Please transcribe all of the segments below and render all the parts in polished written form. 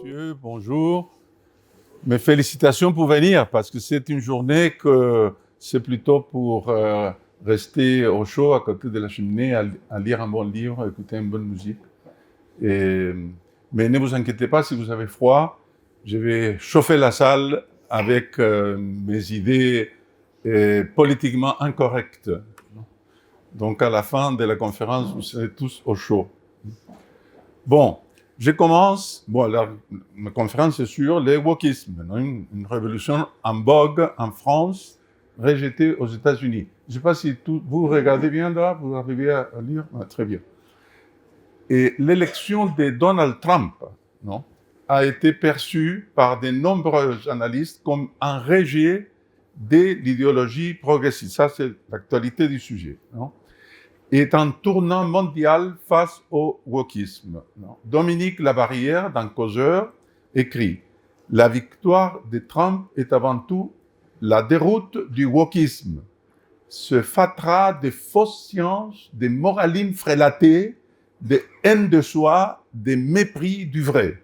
messieurs, bonjour. Mes félicitations pour venir, parce que c'est une journée que c'est plutôt pour rester au chaud à côté de la cheminée, à lire un bon livre, à écouter une bonne musique. Mais ne vous inquiétez pas si vous avez froid, je vais chauffer la salle avec mes idées politiquement incorrectes. Donc à la fin de la conférence, vous serez tous au chaud. Bon, je commence. Bon, ma conférence est sur le wokisme, une révolution en vogue en France, rejetée aux États-Unis. Je ne sais pas si vous regardez bien là, vous arrivez à lire. Ah, très bien. Et l'élection de Donald Trump, a été perçue par de nombreux analystes comme un rejet de l'idéologie progressiste. Ça, c'est l'actualité du sujet. Est un tournant mondial face au wokisme. Dominique Labarrière, dans Causeur, écrit « La victoire de Trump est avant tout la déroute du wokisme, ce fatras de fausses sciences, de moraline frélatée, de haine de soi, de mépris du vrai. »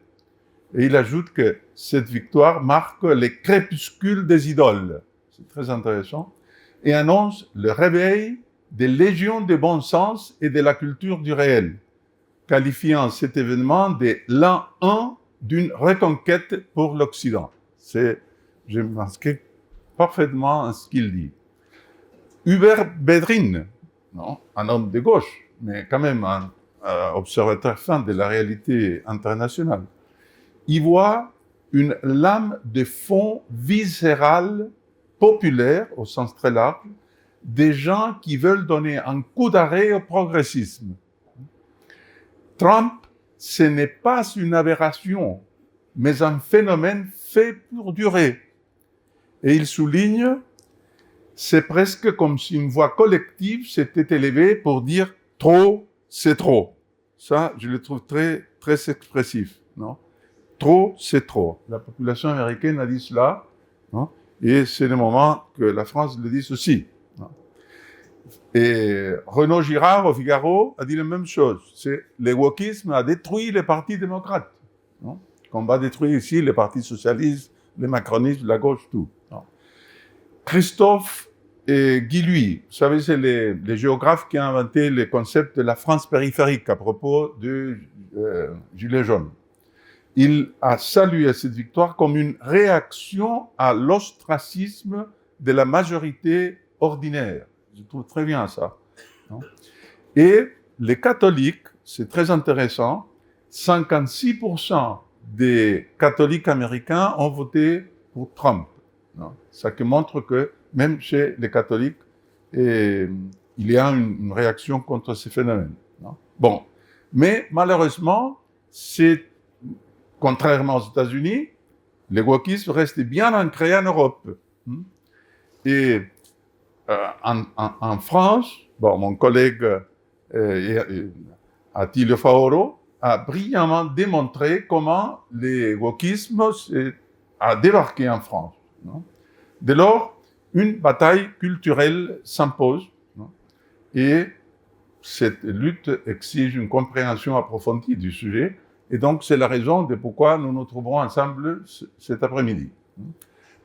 Et il ajoute que cette victoire marque les crépuscules des idoles. C'est très intéressant. Et annonce le réveil des légions de bon sens et de la culture du réel, qualifiant cet événement de l'an 1 d'une reconquête pour l'Occident. J'ai masqué parfaitement ce qu'il dit. Hubert Védrine, un homme de gauche, mais quand même un observateur fin de la réalité internationale, y voit une lame de fond viscérale, populaire, au sens très large, des gens qui veulent donner un coup d'arrêt au progressisme. Trump, ce n'est pas une aberration, mais un phénomène fait pour durer. Et il souligne, c'est presque comme si une voix collective s'était élevée pour dire « trop, c'est trop ». Ça, je le trouve très, très expressif. Trop, c'est trop. La population américaine a dit cela, et c'est le moment que la France le dise aussi. Et Renaud Girard, au Figaro, a dit la même chose. Le wokisme a détruit les partis démocrates. Qu'on va détruire ici les partis socialistes, les macronistes, la gauche, tout. Christophe Guilluy, vous savez, c'est les géographes qui ont inventé le concept de la France périphérique à propos de Gilets jaunes. Il a salué cette victoire comme une réaction à l'ostracisme de la majorité ordinaire. Je trouve très bien ça. Et les catholiques, c'est très intéressant, 56% des catholiques américains ont voté pour Trump. Ça qui montre que même chez les catholiques, il y a une réaction contre ces phénomènes. Bon, mais malheureusement, contrairement aux États-Unis, le wokisme reste bien ancré en Europe. Et en France, mon collègue Attilio Faoro a brillamment démontré comment le wokisme a débarqué en France. Dès lors, une bataille culturelle s'impose, et cette lutte exige une compréhension approfondie du sujet, et donc c'est la raison de pourquoi nous nous trouverons ensemble cet après-midi.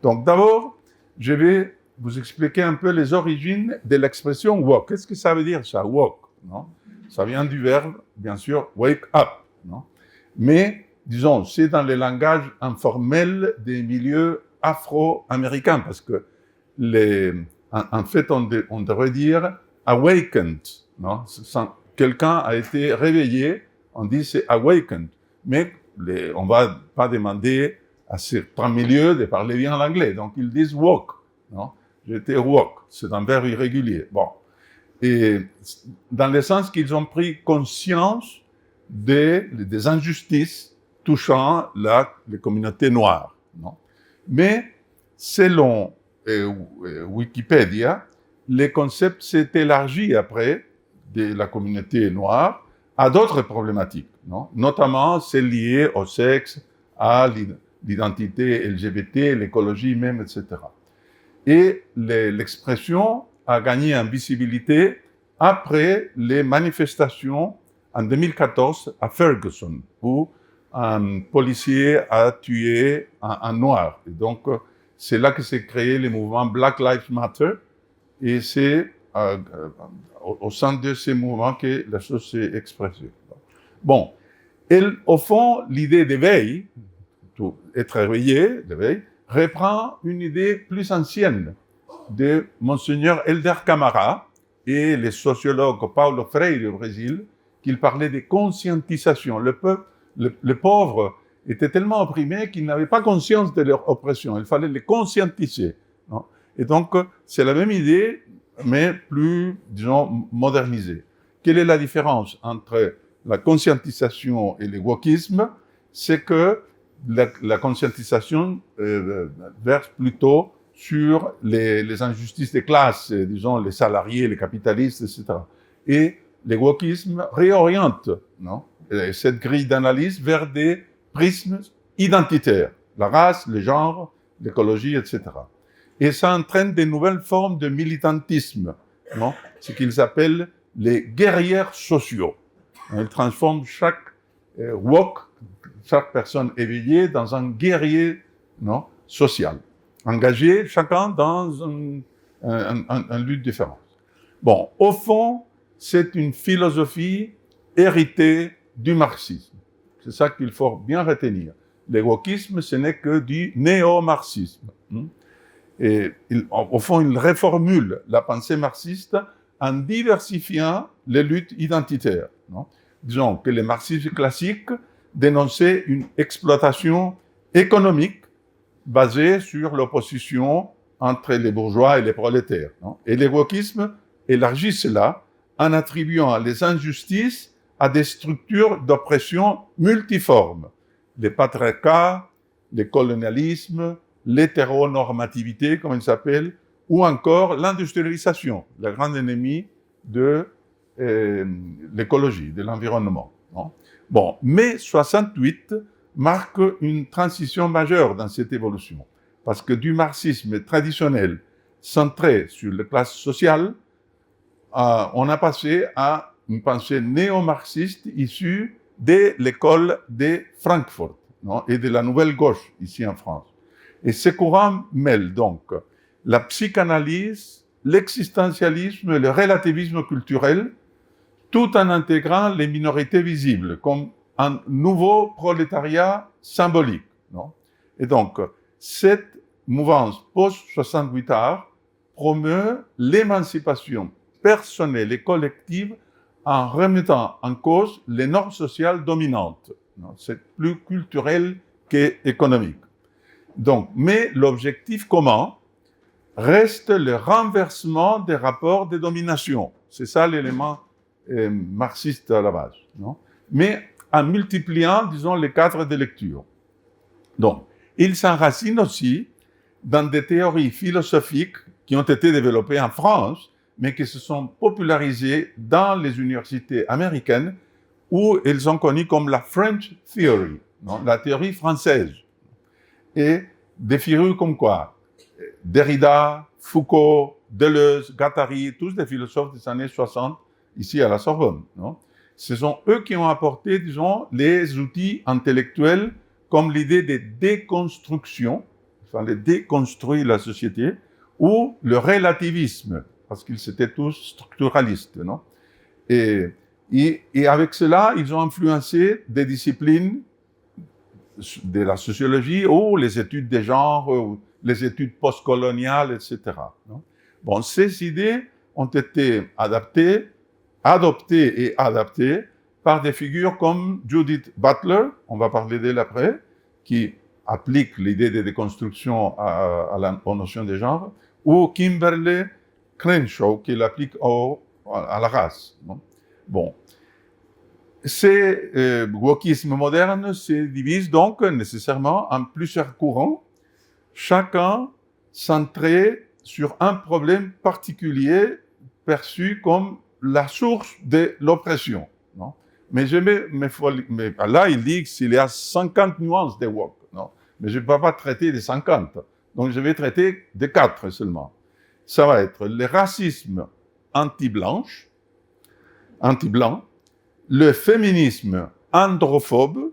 Donc d'abord, je vais vous expliquer un peu les origines de l'expression « woke ». Qu'est-ce que ça veut dire, ça, « woke » Ça vient du verbe, bien sûr, « wake up ». Mais, disons, c'est dans le langage informel des milieux afro-américains, parce que, en fait, on devrait dire « awakened ». Quelqu'un a été réveillé, on dit c'est « awakened ». Mais on ne va pas demander à certains milieux de parler bien l'anglais, donc ils disent « woke ». J'étais woke, c'est un verbe irrégulier. Bon. Et dans le sens qu'ils ont pris conscience des injustices touchant les communautés noires. Mais selon Wikipédia, le concept s'est élargi après de la communauté noire à d'autres problématiques, notamment celles liées au sexe, à l'identité LGBT, l'écologie même, etc. Et l'expression a gagné en visibilité après les manifestations en 2014 à Ferguson, où un policier a tué un noir. Et donc, c'est là que s'est créé le mouvement Black Lives Matter. Et c'est au sein de ces mouvements que la chose s'est expressée. Bon, et au fond, l'idée d'éveil, être réveillé, d'éveil, reprend une idée plus ancienne de Monseigneur Helder Camara et les sociologues Paulo Freire au Brésil, qu'il parlait de conscientisation. Le peuple, le pauvre, était tellement opprimé qu'ils n'avaient pas conscience de leur oppression. Il fallait les conscientiser. Non? Et donc, c'est la même idée, mais plus, disons, modernisée. Quelle est la différence entre la conscientisation et le wokisme? C'est que la conscientisation verse plutôt sur les injustices des classes, disons les salariés, les capitalistes, etc. Et le wokisme réoriente, non, cette grille d'analyse vers des prismes identitaires, la race, le genre, l'écologie, etc. Et ça entraîne de nouvelles formes de militantisme, non, ce qu'ils appellent les guerriers sociaux. Ils transforment chaque wok, chaque personne éveillée dans un guerrier, non, social, engagé chacun dans un lutte différente. Bon, au fond, c'est une philosophie héritée du marxisme. C'est ça qu'il faut bien retenir. Le wokisme, ce n'est que du néo-marxisme. Et au fond, il reformule la pensée marxiste en diversifiant les luttes identitaires. Non? Disons que le marxisme classique dénonçait une exploitation économique basée sur l'opposition entre les bourgeois et les prolétaires. Non? Et le wokisme élargit cela en attribuant les injustices à des structures d'oppression multiformes. Les patriarcats, le colonialisme, l'hétéronormativité, comme il s'appelle, ou encore l'industrialisation, le grand ennemi de l'écologie, de l'environnement. Non? Bon, mai 68 marque une transition majeure dans cette évolution, parce que du marxisme traditionnel centré sur les classes sociales, on a passé à une pensée néo-marxiste issue de l'école de Francfort, non, et de la nouvelle gauche ici en France. Et ces courants mêlent donc la psychanalyse, l'existentialisme et le relativisme culturel, tout en intégrant les minorités visibles comme un nouveau prolétariat symbolique. Non? Et donc, cette mouvance post-68 art promeut l'émancipation personnelle et collective en remettant en cause les normes sociales dominantes. Non? C'est plus culturel qu'économique. Donc, mais l'objectif commun reste le renversement des rapports de domination. C'est ça l'élément marxiste à la base. Non? Mais en multipliant, disons, les cadres de lecture. Donc, il s'enracine aussi dans des théories philosophiques qui ont été développées en France, mais qui se sont popularisées dans les universités américaines, où elles sont connues comme la French Theory, non? La théorie française. Et des figures comme quoi? Derrida, Foucault, Deleuze, Guattari, tous des philosophes des années 60, ici à la Sorbonne. Non? Ce sont eux qui ont apporté, disons, les outils intellectuels comme l'idée de déconstruction, il fallait déconstruire la société, ou le relativisme, parce qu'ils étaient tous structuralistes. Non? Et avec cela, ils ont influencé des disciplines de la sociologie ou les études des genres, ou les études postcoloniales, etc. Non? Bon, ces idées ont été adoptées et adaptées par des figures comme Judith Butler, on va parler d'elle après, qui applique l'idée de déconstruction aux notions de genre, ou Kimberly Crenshaw, qui l'applique à la race. Non? Bon. Ces wokismes modernes se divisent donc nécessairement en plusieurs courants, chacun centré sur un problème particulier perçu comme la source de l'oppression. Non? Mais là, il dit qu'il y a 50 nuances de wok. Non? Mais je ne peux pas traiter des 50. Donc, je vais traiter de 4 seulement. Ça va être le racisme anti-blanc, le féminisme androphobe,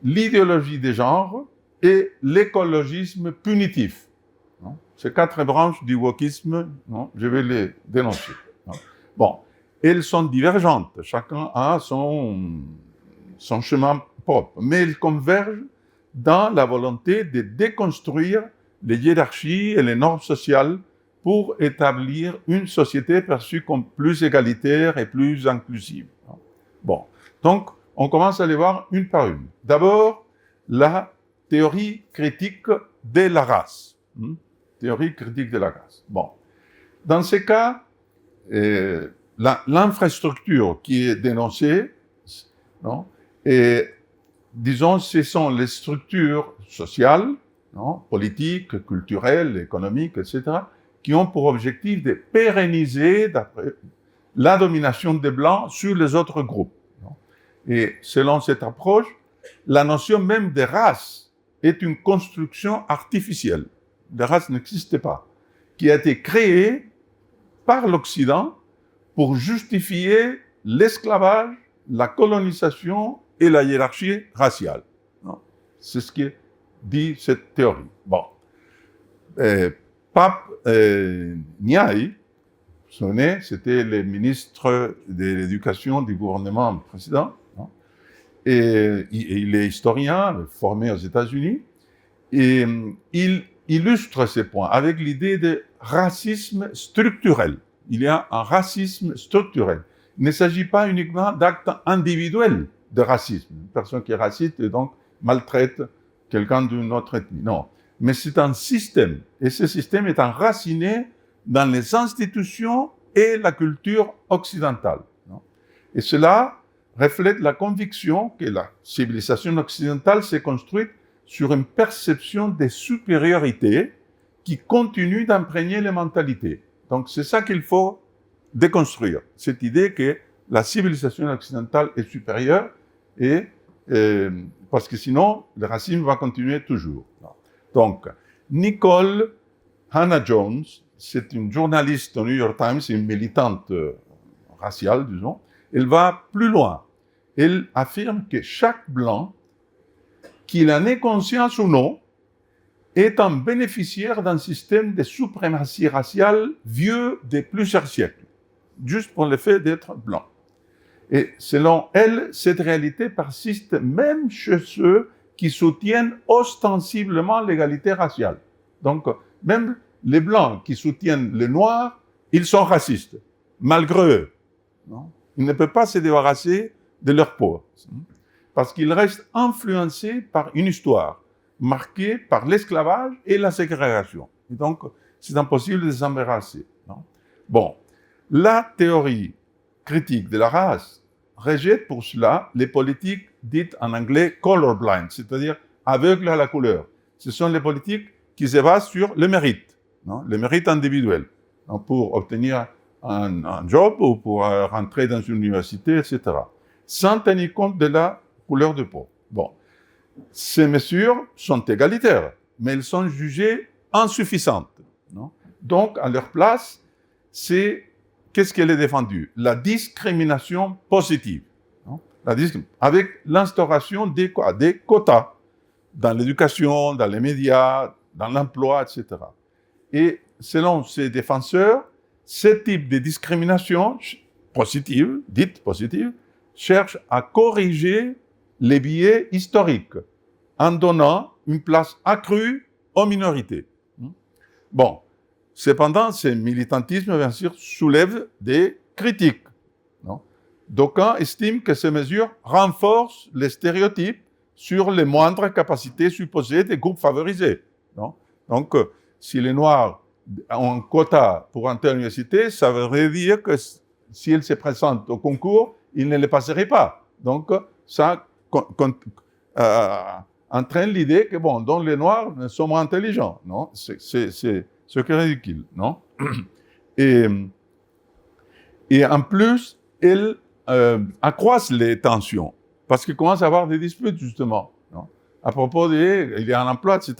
l'idéologie des genres et l'écologisme punitif. Ces 4 branches du wokisme, je vais les dénoncer. Bon, elles sont divergentes, chacun a son chemin propre, mais elles convergent dans la volonté de déconstruire les hiérarchies et les normes sociales pour établir une société perçue comme plus égalitaire et plus inclusive. Bon, donc on commence à les voir une par une. D'abord, la théorie critique de la race. Théorie critique de la race. Bon, dans ces cas, l'infrastructure qui est dénoncée, et disons, ce sont les structures sociales, politiques, culturelles, économiques, etc., qui ont pour objectif de pérenniser la domination des Blancs sur les autres groupes. Et selon cette approche, la notion même de race est une construction artificielle. La race n'existe pas, qui a été créée par l'Occident pour justifier l'esclavage, la colonisation et la hiérarchie raciale. C'est ce que dit cette théorie. Bon. Pape Ndiaye, vous vous souvenez, c'était le ministre de l'Éducation du gouvernement précédent, et il est historien, formé aux États-Unis, et il illustre ces points avec l'idée de racisme structurel. Il y a un racisme structurel. Il ne s'agit pas uniquement d'actes individuels de racisme. Une personne qui est raciste et donc maltraite quelqu'un d'une autre ethnie. Non. Mais c'est un système. Et ce système est enraciné dans les institutions et la culture occidentale. Et cela reflète la conviction que la civilisation occidentale s'est construite sur une perception de supériorité qui continue d'imprégner les mentalités. Donc c'est ça qu'il faut déconstruire, cette idée que la civilisation occidentale est supérieure, parce que sinon le racisme va continuer toujours. Donc Nicole Hannah-Jones, c'est une journaliste au New York Times, une militante raciale, disons, elle va plus loin. Elle affirme que chaque blanc, qu'il en ait conscience ou non, est un bénéficiaire d'un système de suprématie raciale vieux de plusieurs siècles, juste pour le fait d'être blanc. Et selon elle, cette réalité persiste même chez ceux qui soutiennent ostensiblement l'égalité raciale. Donc, même les blancs qui soutiennent les noirs, ils sont racistes, malgré eux. Ils ne peuvent pas se débarrasser de leur peau, parce qu'ils restent influencés par une histoire marquée par l'esclavage et la ségrégation. Et donc, c'est impossible de s'embarrasser. Bon, la théorie critique de la race rejette pour cela les politiques dites en anglais colorblind, c'est-à-dire aveugles à la couleur. Ce sont les politiques qui se basent sur le mérite, le mérite individuel, pour obtenir un job ou pour rentrer dans une université, etc., sans tenir compte de la couleur de peau. Bon, ces mesures sont égalitaires, mais elles sont jugées insuffisantes. Donc, à leur place, qu'est-ce qu'elle est défendue? La discrimination positive. Avec l'instauration des quotas dans l'éducation, dans les médias, dans l'emploi, etc. Et selon ces défenseurs, ce type de discrimination positive, dite positive, cherche à corriger les biais historiques en donnant une place accrue aux minorités. Bon, cependant, ce militantisme, bien sûr, soulève des critiques. D'aucuns estiment que ces mesures renforcent les stéréotypes sur les moindres capacités supposées des groupes favorisés. Donc, si les Noirs ont un quota pour entrer à l'université, ça veut dire que si ils se présentent au concours, ils ne les passeraient pas. Donc, ça entraîne l'idée que, bon, donc les Noirs sont moins intelligents. Non, c'est ce qui est ridicule. Non. Et en plus, ils accroissent les tensions, parce qu'ils commencent à avoir des disputes, justement. À propos il y a un emploi, etc.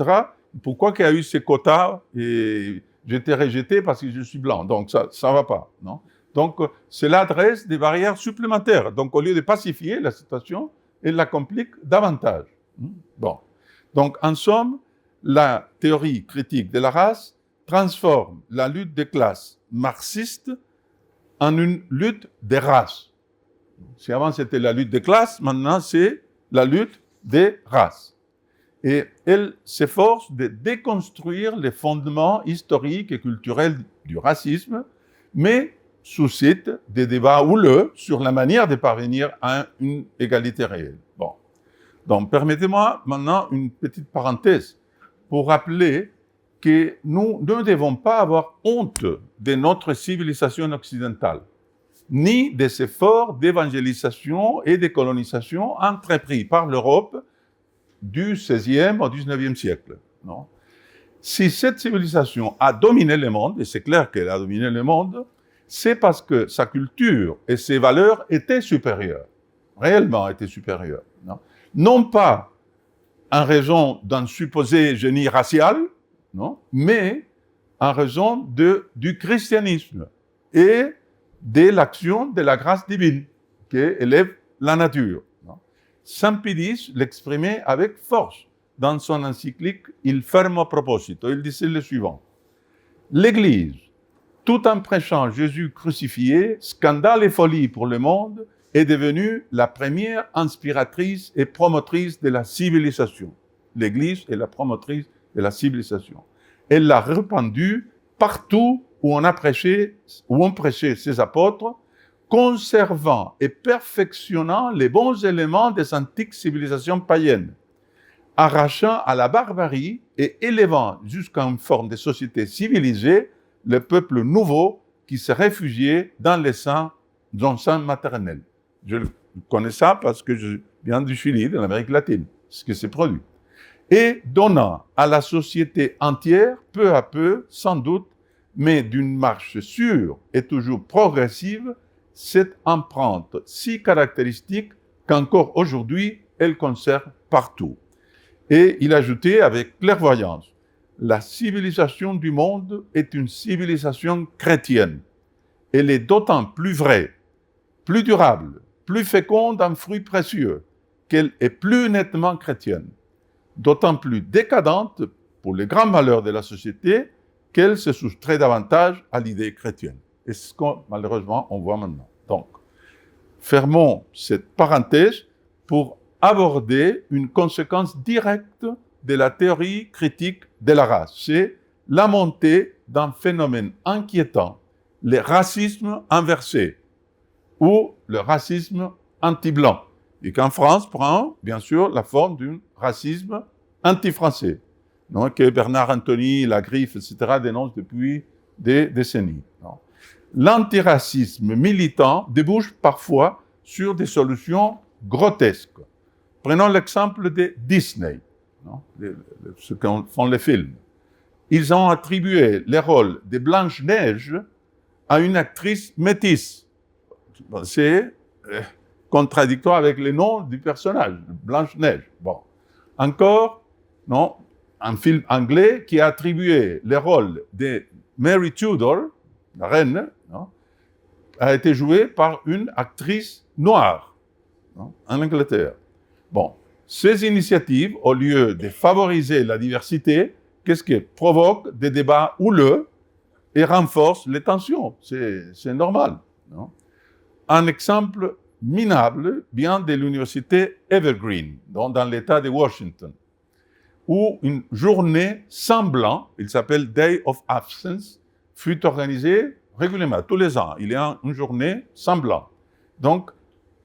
Pourquoi qu'il y a eu ces quotas et j'étais rejeté parce que je suis blanc. Donc, ça ne va pas. Non? Donc, cela dresse des barrières supplémentaires. Donc, au lieu de pacifier la situation, elle la complique davantage. Bon. Donc, en somme, la théorie critique de la race transforme la lutte des classes marxiste en une lutte des races. Si avant c'était la lutte des classes, maintenant c'est la lutte des races. Et elle s'efforce de déconstruire les fondements historiques et culturels du racisme, mais suscite des débats houleux sur la manière de parvenir à une égalité réelle. Bon. Donc, permettez-moi maintenant une petite parenthèse pour rappeler que nous ne devons pas avoir honte de notre civilisation occidentale, ni des efforts d'évangélisation et de colonisation entrepris par l'Europe du XVIe au XIXe siècle. Non? Si cette civilisation a dominé le monde, et c'est clair qu'elle a dominé le monde, c'est parce que sa culture et ses valeurs étaient supérieures, réellement étaient supérieures. Non pas en raison d'un supposé génie racial, non, mais en raison du christianisme et de l'action de la grâce divine qui élève la nature. Saint Pidis l'exprimait avec force dans son encyclique Il Fermo Proposito. Il disait le suivant: l'Église, tout en prêchant Jésus crucifié, scandale et folie pour le monde, est devenue la première inspiratrice et promotrice de la civilisation. L'Église est la promotrice de la civilisation. Elle l'a répandue partout où on prêchait ses apôtres, conservant et perfectionnant les bons éléments des antiques civilisations païennes, arrachant à la barbarie et élevant jusqu'à une forme de société civilisée le peuple nouveau qui se réfugiait dans le sein maternel. Je connais ça parce que je viens du Chili, de l'Amérique latine, ce qui s'est produit. Et donnant à la société entière, peu à peu, sans doute, mais d'une marche sûre et toujours progressive, cette empreinte si caractéristique qu'encore aujourd'hui, elle conserve partout. Et il ajoutait avec clairvoyance: la civilisation du monde est une civilisation chrétienne. Elle est d'autant plus vraie, plus durable, plus féconde en fruits précieux, qu'elle est plus nettement chrétienne, d'autant plus décadente pour les grands malheurs de la société qu'elle se soustrait davantage à l'idée chrétienne. Et ce que malheureusement on voit maintenant. Donc, fermons cette parenthèse pour aborder une conséquence directe de la théorie critique de la race. C'est la montée d'un phénomène inquiétant, le racisme inversé, ou le racisme anti-blanc, et qu'en France prend, bien sûr, la forme d'un racisme anti-français, non, que Bernard Anthony, Lagriffe, etc., dénoncent depuis des décennies. L'antiracisme militant débouche parfois sur des solutions grotesques. Prenons l'exemple de Disney, non, ce qu'en font les films. Ils ont attribué le rôle de Blanche-Neige à une actrice métisse. C'est contradictoire avec le nom du personnage, Blanche-Neige. Bon. Encore, non, un film anglais qui a attribué le rôle de Mary Tudor, la reine, non, a été joué par une actrice noire, non, en Angleterre. Bon, ces initiatives, au lieu de favoriser la diversité, qu'est-ce qui provoque des débats houleux et renforce les tensions. C'est normal. Non? Un exemple minable vient de l'université Evergreen, dans l'État de Washington, où une journée sans blanc, il s'appelle Day of Absence, fut organisée régulièrement, tous les ans. Il y a une journée sans blanc. Donc,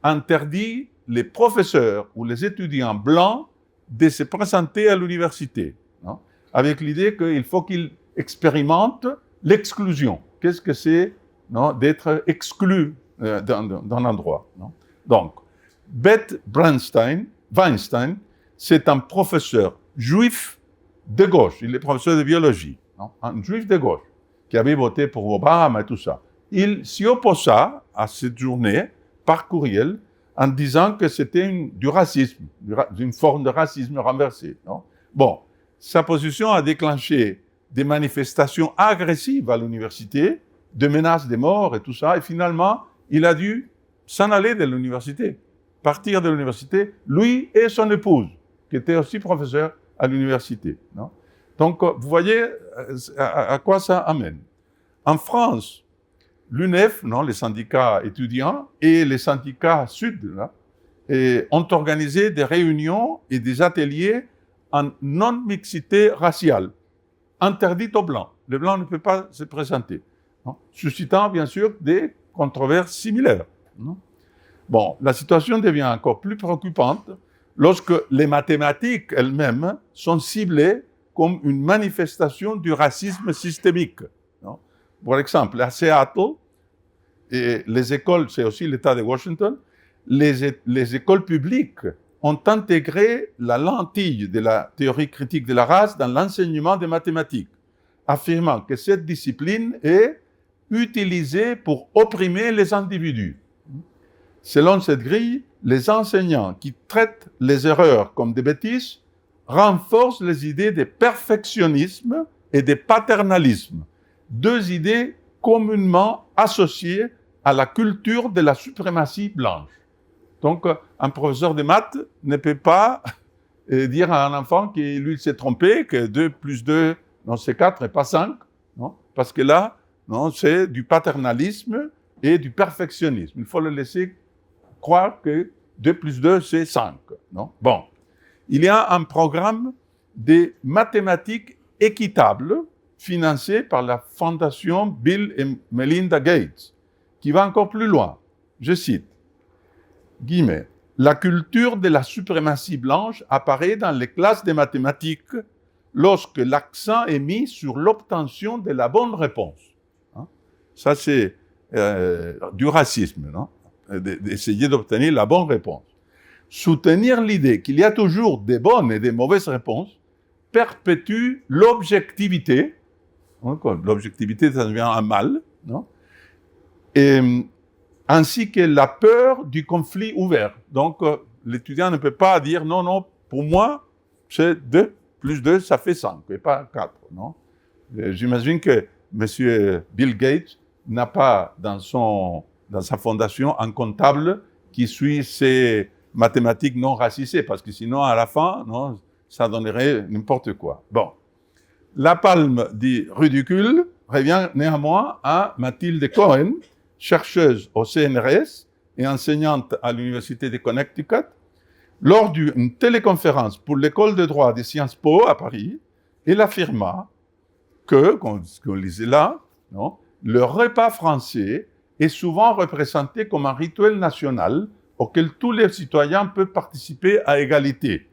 interdit les professeurs ou les étudiants blancs de se présenter à l'université, non? Avec l'idée qu'il faut qu'ils expérimentent l'exclusion. Qu'est-ce que c'est, non, d'être exclu d'un endroit, non? Donc, Beth Weinstein, c'est un professeur juif de gauche. Il est professeur de biologie, non? Un juif de gauche qui avait voté pour Obama et tout ça. Il s'y opposa à cette journée par courriel en disant que c'était du racisme, d'une forme de racisme renversé, non? Bon, sa position a déclenché des manifestations agressives à l'université, de menaces de mort et tout ça, et finalement, il a dû s'en aller de l'université, partir de l'université, lui et son épouse, qui était aussi professeur à l'université. Non? Donc, vous voyez à quoi ça amène. En France, l'UNEF, non, les syndicats étudiants et les syndicats sud là, ont organisé des réunions et des ateliers en non-mixité raciale, interdite aux Blancs. Les Blancs ne peuvent pas se présenter, non? Suscitant bien sûr des controverses similaires. Non? Bon, la situation devient encore plus préoccupante lorsque les mathématiques elles-mêmes sont ciblées comme une manifestation du racisme systémique. Non? Par exemple, à Seattle, et les écoles, c'est aussi l'État de Washington, les écoles publiques ont intégré la lentille de la théorie critique de la race dans l'enseignement des mathématiques, affirmant que cette discipline est utilisée pour opprimer les individus. Selon cette grille, les enseignants qui traitent les erreurs comme des bêtises renforcent les idées de perfectionnisme et de paternalisme, deux idées communément associées à la culture de la suprématie blanche. Donc, un professeur de maths ne peut pas dire à un enfant qu'il lui s'est trompé, que 2 plus 2, non, c'est 4 et pas 5, non? Parce que là, non, c'est du paternalisme et du perfectionnisme. Il faut le laisser croire que 2 plus 2, c'est 5. Non? Bon. Il y a un programme de mathématiques équitables financé par la fondation Bill et Melinda Gates, qui va encore plus loin. Je cite, guillemets, « La culture de la suprématie blanche apparaît dans les classes de mathématiques lorsque l'accent est mis sur l'obtention de la bonne réponse. » Hein? Ça, c'est du racisme, non? D'essayer d'obtenir la bonne réponse. Soutenir l'idée qu'il y a toujours des bonnes et des mauvaises réponses perpétue l'objectivité. L'objectivité, ça devient un mal, non? Et, ainsi que la peur du conflit ouvert. Donc, l'étudiant ne peut pas dire « Non, non, pour moi, c'est 2 plus 2, ça fait 5, et pas 4. » Non? J'imagine que M. Bill Gates n'a pas dans sa fondation un comptable qui suit ces mathématiques non racisées, parce que sinon, à la fin, non, ça donnerait n'importe quoi. Bon. La palme du ridicule revient néanmoins à Mathilde Cohen, chercheuse au CNRS et enseignante à l'Université de Connecticut, lors d'une téléconférence pour l'école de droit de Sciences Po à Paris, elle affirma que, qu'on lisait là, non, le repas français est souvent représenté comme un rituel national auquel tous les citoyens peuvent participer à égalité.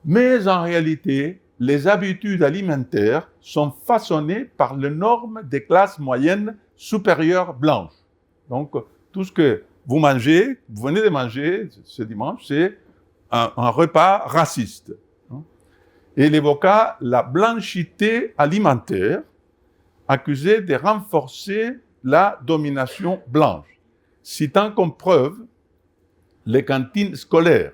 Mais en réalité, les habitudes alimentaires sont façonnées par les normes des classes moyennes supérieures blanches. Donc, tout ce que vous mangez, vous venez de manger ce dimanche, c'est un repas raciste. Et il évoqua la blanchité alimentaire, accusée de renforcer la domination blanche, citant comme preuve les cantines scolaires,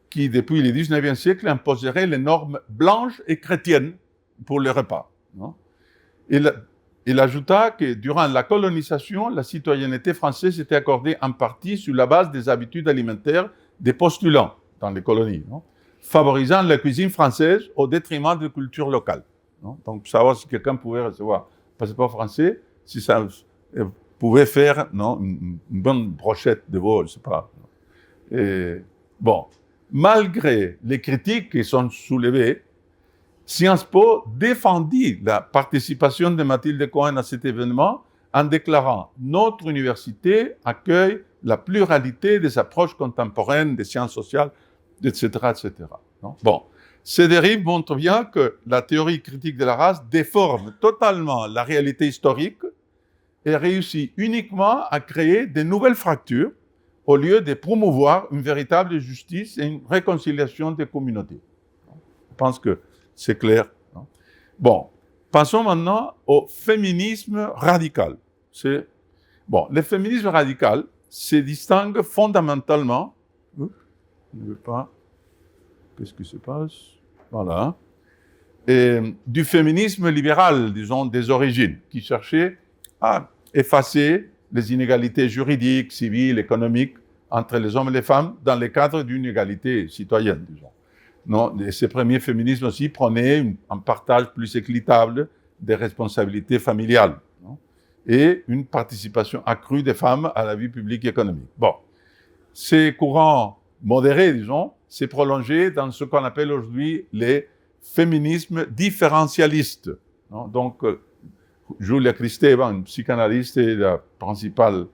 qui, depuis le 19e siècle, imposeraient les normes blanches et chrétiennes pour les repas. Non? Il ajouta que durant la colonisation, la citoyenneté française était accordée en partie sur la base des habitudes alimentaires des postulants dans les colonies, non? Favorisant la cuisine française au détriment de la culture locale. Non? Donc, savoir si quelqu'un pouvait recevoir un passeport français, si ça pouvait faire non, une bonne brochette de veau, je ne sais pas. Et, bon, malgré les critiques qui sont soulevées, Sciences Po défendit la participation de Mathilde Cohen à cet événement en déclarant « Notre université accueille la pluralité des approches contemporaines des sciences sociales, etc. etc. » Bon, ces dérives montrent bien que la théorie critique de la race déforme totalement la réalité historique et réussit uniquement à créer de nouvelles fractures au lieu de promouvoir une véritable justice et une réconciliation des communautés. Je pense que c'est clair. Non? Bon, passons maintenant au féminisme radical. Bon, le féminisme radical se distingue fondamentalement... Je ne veux pas... Qu'est-ce qui se passe? Voilà. Et du féminisme libéral, disons, des origines, qui cherchait à effacer les inégalités juridiques, civiles, économiques entre les hommes et les femmes dans le cadre d'une égalité citoyenne, disons. Non, et ces premiers féminismes aussi prenaient un partage plus équitable des responsabilités familiales, non, et une participation accrue des femmes à la vie publique et économique. Bon, ces courants modérés, disons, s'est prolongé dans ce qu'on appelle aujourd'hui les féminismes différentialistes. Non? Donc, Julia Kristeva, une psychanalyste, est la principale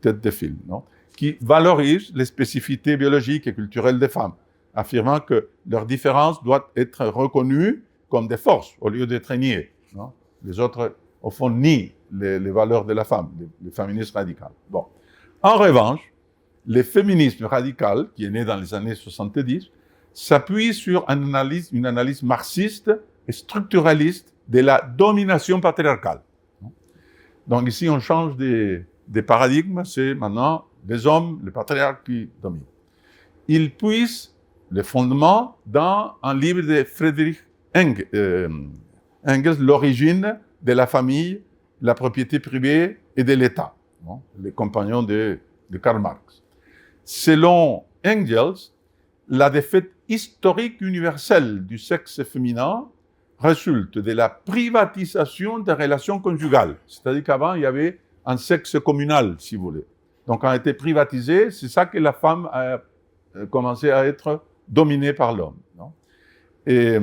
tête de file, non? Qui valorise les spécificités biologiques et culturelles des femmes, affirmant que leurs différences doivent être reconnues comme des forces au lieu d'être niées. Non? Les autres, au fond, nient les valeurs de la femme, les féministes radicales. Bon. En revanche, le féminisme radical, qui est né dans les années 70, s'appuie sur une analyse marxiste et structuraliste de la domination patriarcale. Donc ici, on change des paradigmes, c'est maintenant les hommes, les patriarches qui dominent. Ils puisent les fondements dans un livre de Friedrich Engels, L'origine de la famille, la propriété privée et de l'État, non? Les compagnons de Karl Marx. Selon Engels, la défaite historique universelle du sexe féminin résulte de la privatisation des relations conjugales. C'est-à-dire qu'avant, il y avait un sexe communal, si vous voulez. Donc, quand a été privatisé, c'est ça que la femme a commencé à être dominée par l'homme. Non? Et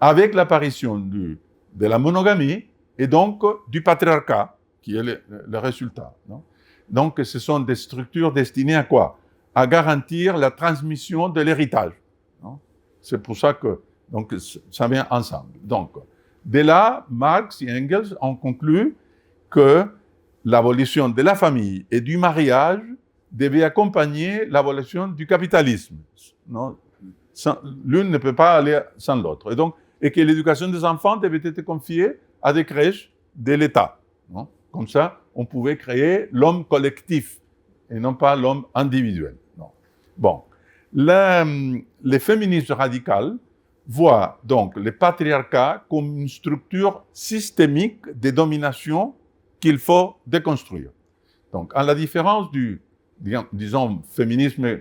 avec l'apparition de la monogamie et donc du patriarcat, qui est le résultat. Non? Donc, ce sont des structures destinées à quoi? À garantir la transmission de l'héritage. Non? C'est pour ça que donc, ça vient ensemble. Donc, de là, Marx et Engels ont conclu que l'abolition de la famille et du mariage devait accompagner l'abolition du capitalisme. Non? L'une ne peut pas aller sans l'autre. Et que l'éducation des enfants devait être confiée à des crèches de l'État. Non? Comme ça, on pouvait créer l'homme collectif et non pas l'homme individuel. Non. Bon, les féministes radicales voient donc le patriarcat comme une structure systémique de domination qu'il faut déconstruire. Donc, à la différence du, disons, féminisme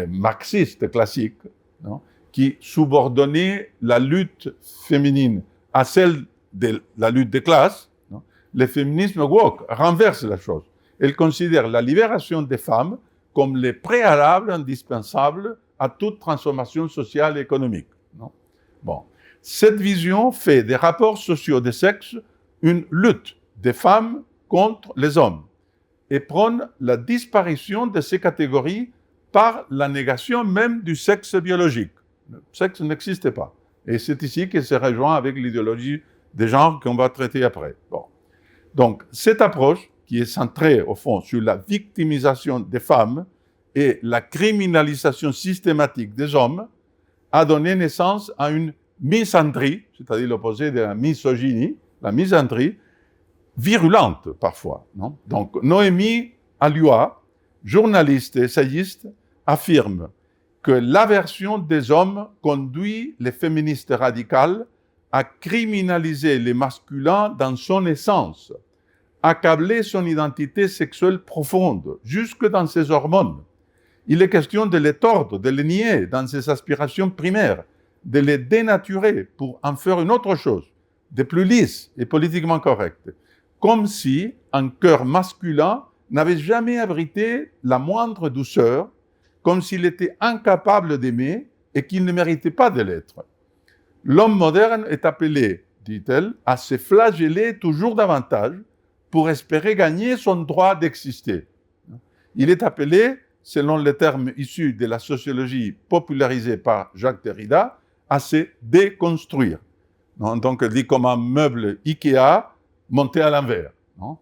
marxiste classique, non, qui subordonnait la lutte féminine à celle de la lutte des classes, non, le féminisme woke renverse la chose. Elle considère la libération des femmes comme le préalable indispensable à toute transformation sociale et économique. Non? Bon. Cette vision fait des rapports sociaux des sexes une lutte des femmes contre les hommes et prône la disparition de ces catégories par la négation même du sexe biologique. Le sexe n'existait pas. Et c'est ici qu'il se rejoint avec l'idéologie des genres qu'on va traiter après. Bon. Donc, cette approche, qui est centrée, au fond, sur la victimisation des femmes et la criminalisation systématique des hommes, a donné naissance à une misandrie, c'est-à-dire l'opposé de la misogynie, la misandrie, virulente parfois. Non? Donc, Noémie Alioua, journaliste et essayiste, affirme que l'aversion des hommes conduit les féministes radicales à criminaliser les masculins dans son essence, accabler son identité sexuelle profonde, jusque dans ses hormones. Il est question de les tordre, de les nier dans ses aspirations primaires, de les dénaturer pour en faire une autre chose, de plus lisse et politiquement correcte. Comme si un cœur masculin n'avait jamais abrité la moindre douceur, comme s'il était incapable d'aimer et qu'il ne méritait pas de l'être. L'homme moderne est appelé, dit-elle, à se flageller toujours davantage pour espérer gagner son droit d'exister. Il est appelé, selon les termes issus de la sociologie popularisée par Jacques Derrida, à se déconstruire. Non? Donc, elle dit comme un meuble Ikea monté à l'envers. Non?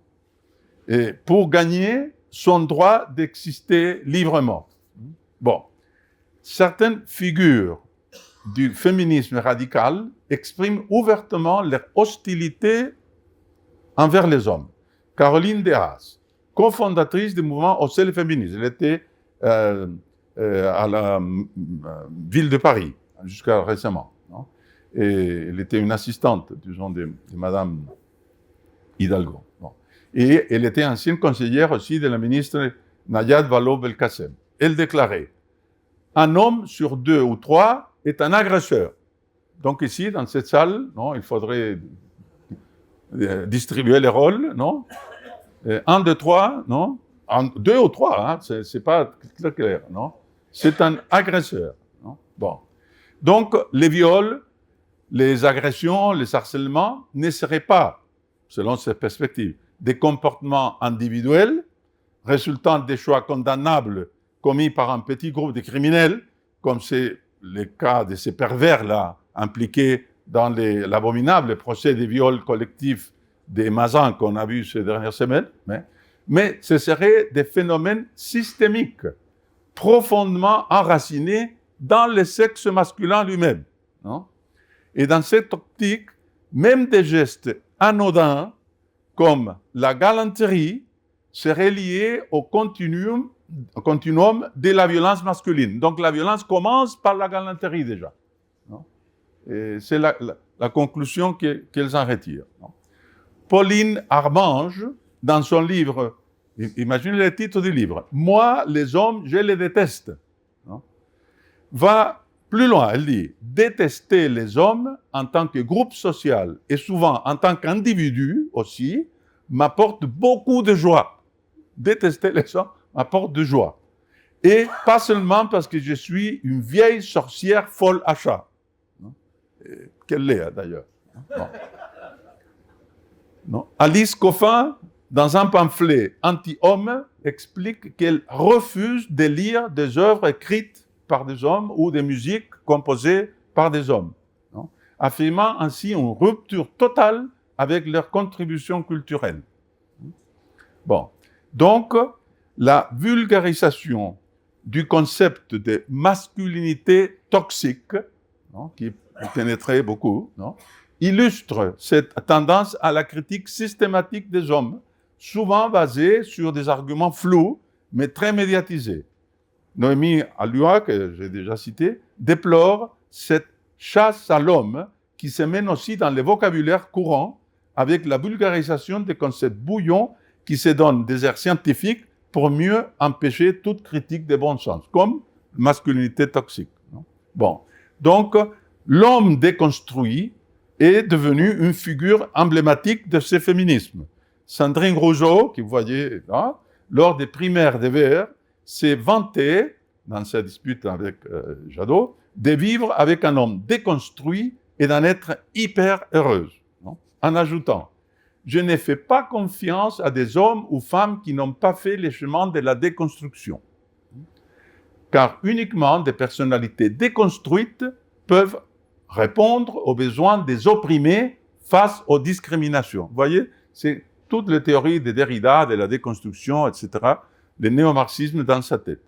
Et pour gagner son droit d'exister librement. Bon, certaines figures du féminisme radical expriment ouvertement leur hostilité envers les hommes. Caroline Dehaas, cofondatrice du mouvement Oser le féminisme, elle était à la ville de Paris jusqu'à récemment. Non? Et elle était une assistante, disons, de Madame Hidalgo. Bon. Et elle était ancienne conseillère aussi de la ministre Nayat Vallaud-Belkacem. Elle déclarait « Un homme sur 2 ou 3 est un agresseur. Donc ici, dans cette salle, non, il faudrait distribuer les rôles, non? 1, 2, 3, non? 2 ou 3, hein? C'est pas très clair, non? C'est un agresseur, non? Bon. Donc, les viols, les agressions, les harcèlements ne seraient pas, selon cette perspective, des comportements individuels résultant des choix condamnables commis par un petit groupe de criminels, comme c'est le cas de ces pervers-là impliqués dans l'abominable procès des viols collectifs des Mazans qu'on a vu ces dernières semaines, mais ce seraient des phénomènes systémiques, profondément enracinés dans le sexe masculin lui-même. Non? Et dans cette optique, même des gestes anodins comme la galanterie seraient liés au continuum de la violence masculine. Donc la violence commence par la galanterie déjà. Non? Et c'est la conclusion qu'elles en retirent. Non? Pauline Armange, dans son livre, imaginez le titre du livre, « Moi, les hommes, je les déteste », va plus loin. Elle dit « Détester les hommes en tant que groupe social et souvent en tant qu'individu aussi m'apporte beaucoup de joie. Détester les hommes m'apporte de joie. Et pas seulement parce que je suis une vieille sorcière folle à chat. » Qu'elle l'est d'ailleurs. Bon. Non. Alice Coffin, dans un pamphlet anti-homme, explique qu'elle refuse de lire des œuvres écrites par des hommes ou des musiques composées par des hommes, non? Affirmant ainsi une rupture totale avec leur contribution culturelle. Bon. Donc, la vulgarisation du concept de masculinité toxique, non, qui pénétrait beaucoup, non, illustre cette tendance à la critique systématique des hommes, souvent basée sur des arguments flous, mais très médiatisés. Noémie Alua, que j'ai déjà cité, déplore cette chasse à l'homme qui se mène aussi dans le vocabulaire courant avec la vulgarisation des concepts bouillons qui se donnent des airs scientifiques pour mieux empêcher toute critique de bon sens, comme masculinité toxique. Bon. Donc, l'homme déconstruit est devenu une figure emblématique de ce féminisme. Sandrine Rousseau, que vous voyez là, lors des primaires des Verts, s'est vantée, dans sa dispute avec Jadot, de vivre avec un homme déconstruit et d'en être hyper heureuse, non? En ajoutant « Je ne fais pas confiance à des hommes ou femmes qui n'ont pas fait le chemin de la déconstruction, car uniquement des personnalités déconstruites peuvent répondre aux besoins des opprimés face aux discriminations. » Vous voyez, c'est toutes les théories de Derrida, de la déconstruction, etc., le néomarxisme dans sa tête.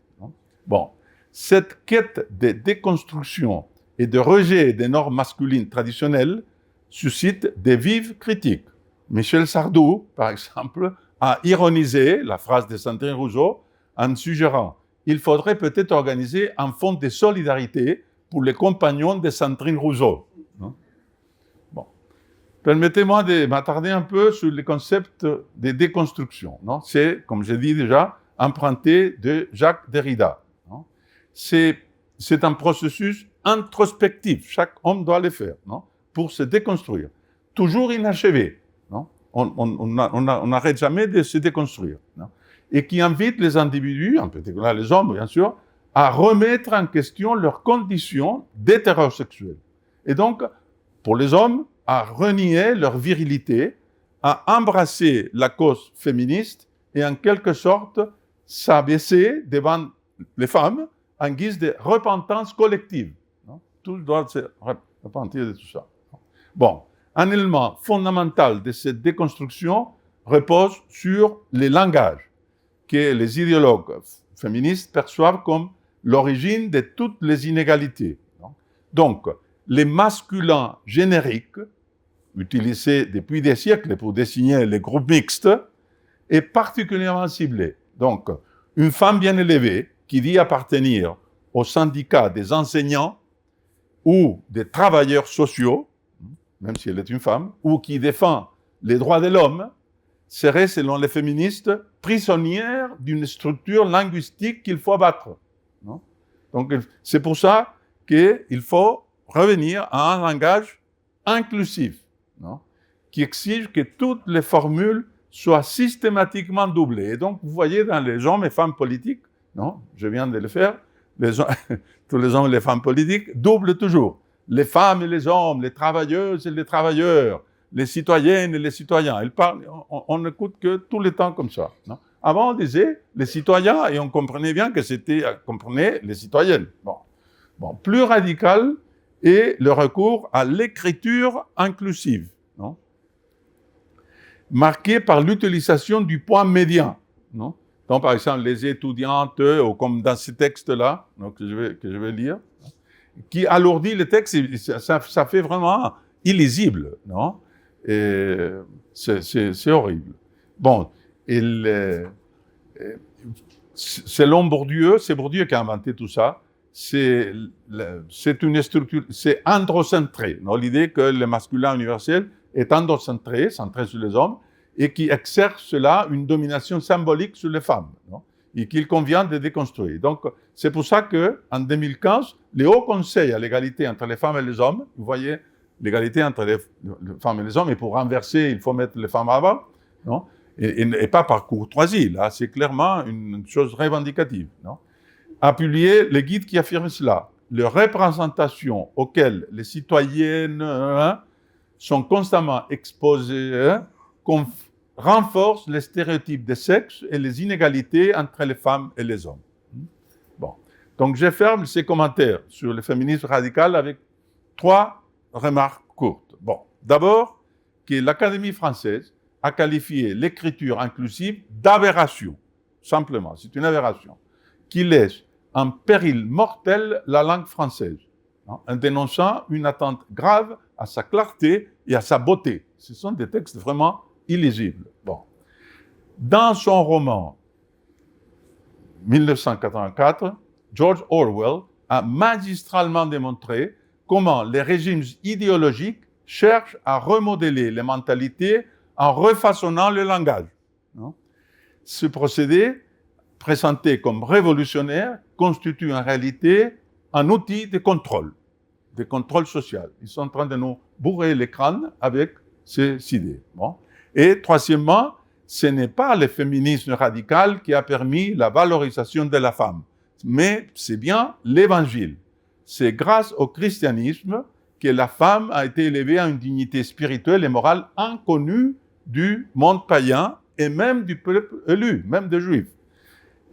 Bon, cette quête de déconstruction et de rejet des normes masculines traditionnelles suscite des vives critiques. Michel Sardou, par exemple, a ironisé la phrase de Sandrine Rousseau en suggérant « Il faudrait peut-être organiser un fonds de solidarité pour les compagnons de Sandrine Rousseau. » Bon. Permettez-moi de m'attarder un peu sur le concept de déconstruction. C'est, comme j'ai dit déjà, emprunté de Jacques Derrida. C'est un processus introspectif. Chaque homme doit le faire, non? Pour se déconstruire. Toujours inachevé. Non? On n'arrête jamais de se déconstruire. Non? Et qui invite les individus, en particulier les hommes, bien sûr, à remettre en question leurs conditions d'hétérosexuels. Et donc, pour les hommes, à renier leur virilité, à embrasser la cause féministe et en quelque sorte s'abaisser devant les femmes en guise de repentance collective. Non? Tout doit se repentir de tout ça. Bon, un élément fondamental de cette déconstruction repose sur les langages que les idéologues féministes perçoivent comme l'origine de toutes les inégalités. Donc, les masculins génériques, utilisés depuis des siècles pour désigner les groupes mixtes, est particulièrement ciblé. Donc, une femme bien élevée qui dit appartenir au syndicat des enseignants ou des travailleurs sociaux, même si elle est une femme, ou qui défend les droits de l'homme, serait, selon les féministes, prisonnière d'une structure linguistique qu'il faut abattre. Non? Donc, c'est pour ça qu'il faut revenir à un langage inclusif, non? Qui exige que toutes les formules soient systématiquement doublées. Et donc, vous voyez dans les hommes et femmes politiques, non? Je viens de le faire, tous les hommes et les femmes politiques doublent toujours. Les femmes et les hommes, les travailleuses et les travailleurs, les citoyennes et les citoyens. Ils parlent, on n'écoute que tout le temps comme ça, non? Avant, on disait les citoyens et on comprenait bien que comprenait les citoyennes. Bon, plus radical est le recours à l'écriture inclusive, non? Marqué par l'utilisation du point médian, non? Donc, par exemple, les étudiantes, ou comme dans ce texte-là, que je vais lire, qui alourdit le texte, ça fait vraiment illisible, non? Et c'est horrible. Bon, selon Bourdieu, c'est Bourdieu qui a inventé tout ça, c'est une structure, c'est androcentré, non? L'idée que le masculin universel est androcentré, centré sur les hommes, et qui exerce là une domination symbolique sur les femmes, non? Et qu'il convient de déconstruire. Donc, c'est pour ça qu'en 2015, le Haut Conseil à l'égalité entre les femmes et les hommes, vous voyez, l'égalité entre les femmes et les hommes, et pour renverser, il faut mettre les femmes avant, non? Et pas par courtoisie, là, c'est clairement une chose revendicative, non? A publié le guide qui affirme cela. Les représentations auxquelles les citoyennes sont constamment exposées renforcent les stéréotypes de sexe et les inégalités entre les femmes et les hommes. Bon. Donc, je ferme ces commentaires sur le féminisme radical avec 3 remarques courtes. Bon. D'abord, que l'Académie française a qualifié l'écriture inclusive d'aberration. Simplement, c'est une aberration qui laisse en péril mortel la langue française, en dénonçant une atteinte grave à sa clarté et à sa beauté. Ce sont des textes vraiment illisibles. Bon. Dans son roman 1984, George Orwell a magistralement démontré comment les régimes idéologiques cherchent à remodeler les mentalités en refaçonnant le langage, non? Ce procédé, présenté comme révolutionnaire, constitue en réalité un outil de contrôle social. Ils sont en train de nous bourrer les crânes avec ces idées. Bon. Et troisièmement, ce n'est pas le féminisme radical qui a permis la valorisation de la femme, mais c'est bien l'Évangile. C'est grâce au christianisme que la femme a été élevée à une dignité spirituelle et morale inconnue du monde païen et même du peuple élu, même des Juifs.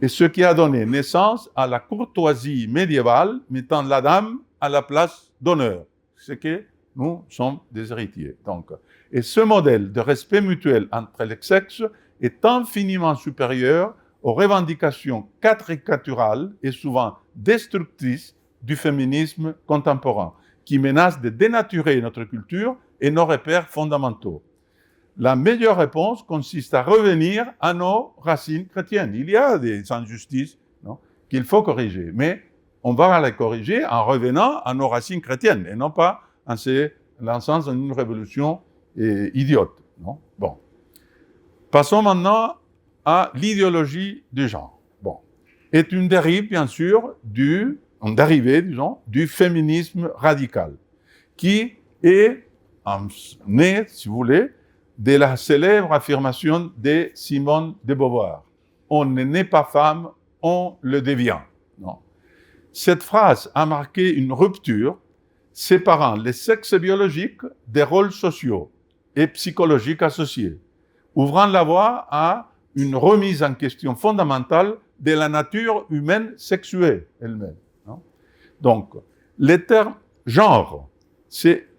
Et ce qui a donné naissance à la courtoisie médiévale, mettant la dame à la place d'honneur. C'est que nous sommes des héritiers. Donc, et ce modèle de respect mutuel entre les sexes est infiniment supérieur aux revendications caricaturales et souvent destructrices du féminisme contemporain, qui menacent de dénaturer notre culture et nos repères fondamentaux. La meilleure réponse consiste à revenir à nos racines chrétiennes. Il y a des injustices, non, qu'il faut corriger, mais on va les corriger en revenant à nos racines chrétiennes et non pas en se lançant dans une révolution idiote, non? Bon. Passons maintenant à l'idéologie du genre. Bon. Est une dérive, bien sûr, une dérivée, disons, du féminisme radical, qui est né, si vous voulez, de la célèbre affirmation de Simone de Beauvoir. On ne naît pas femme, on le devient. Non. Cette phrase a marqué une rupture séparant les sexes biologiques des rôles sociaux et psychologiques associés, ouvrant la voie à une remise en question fondamentale de la nature humaine sexuée elle-même. Non? Donc, le terme genre,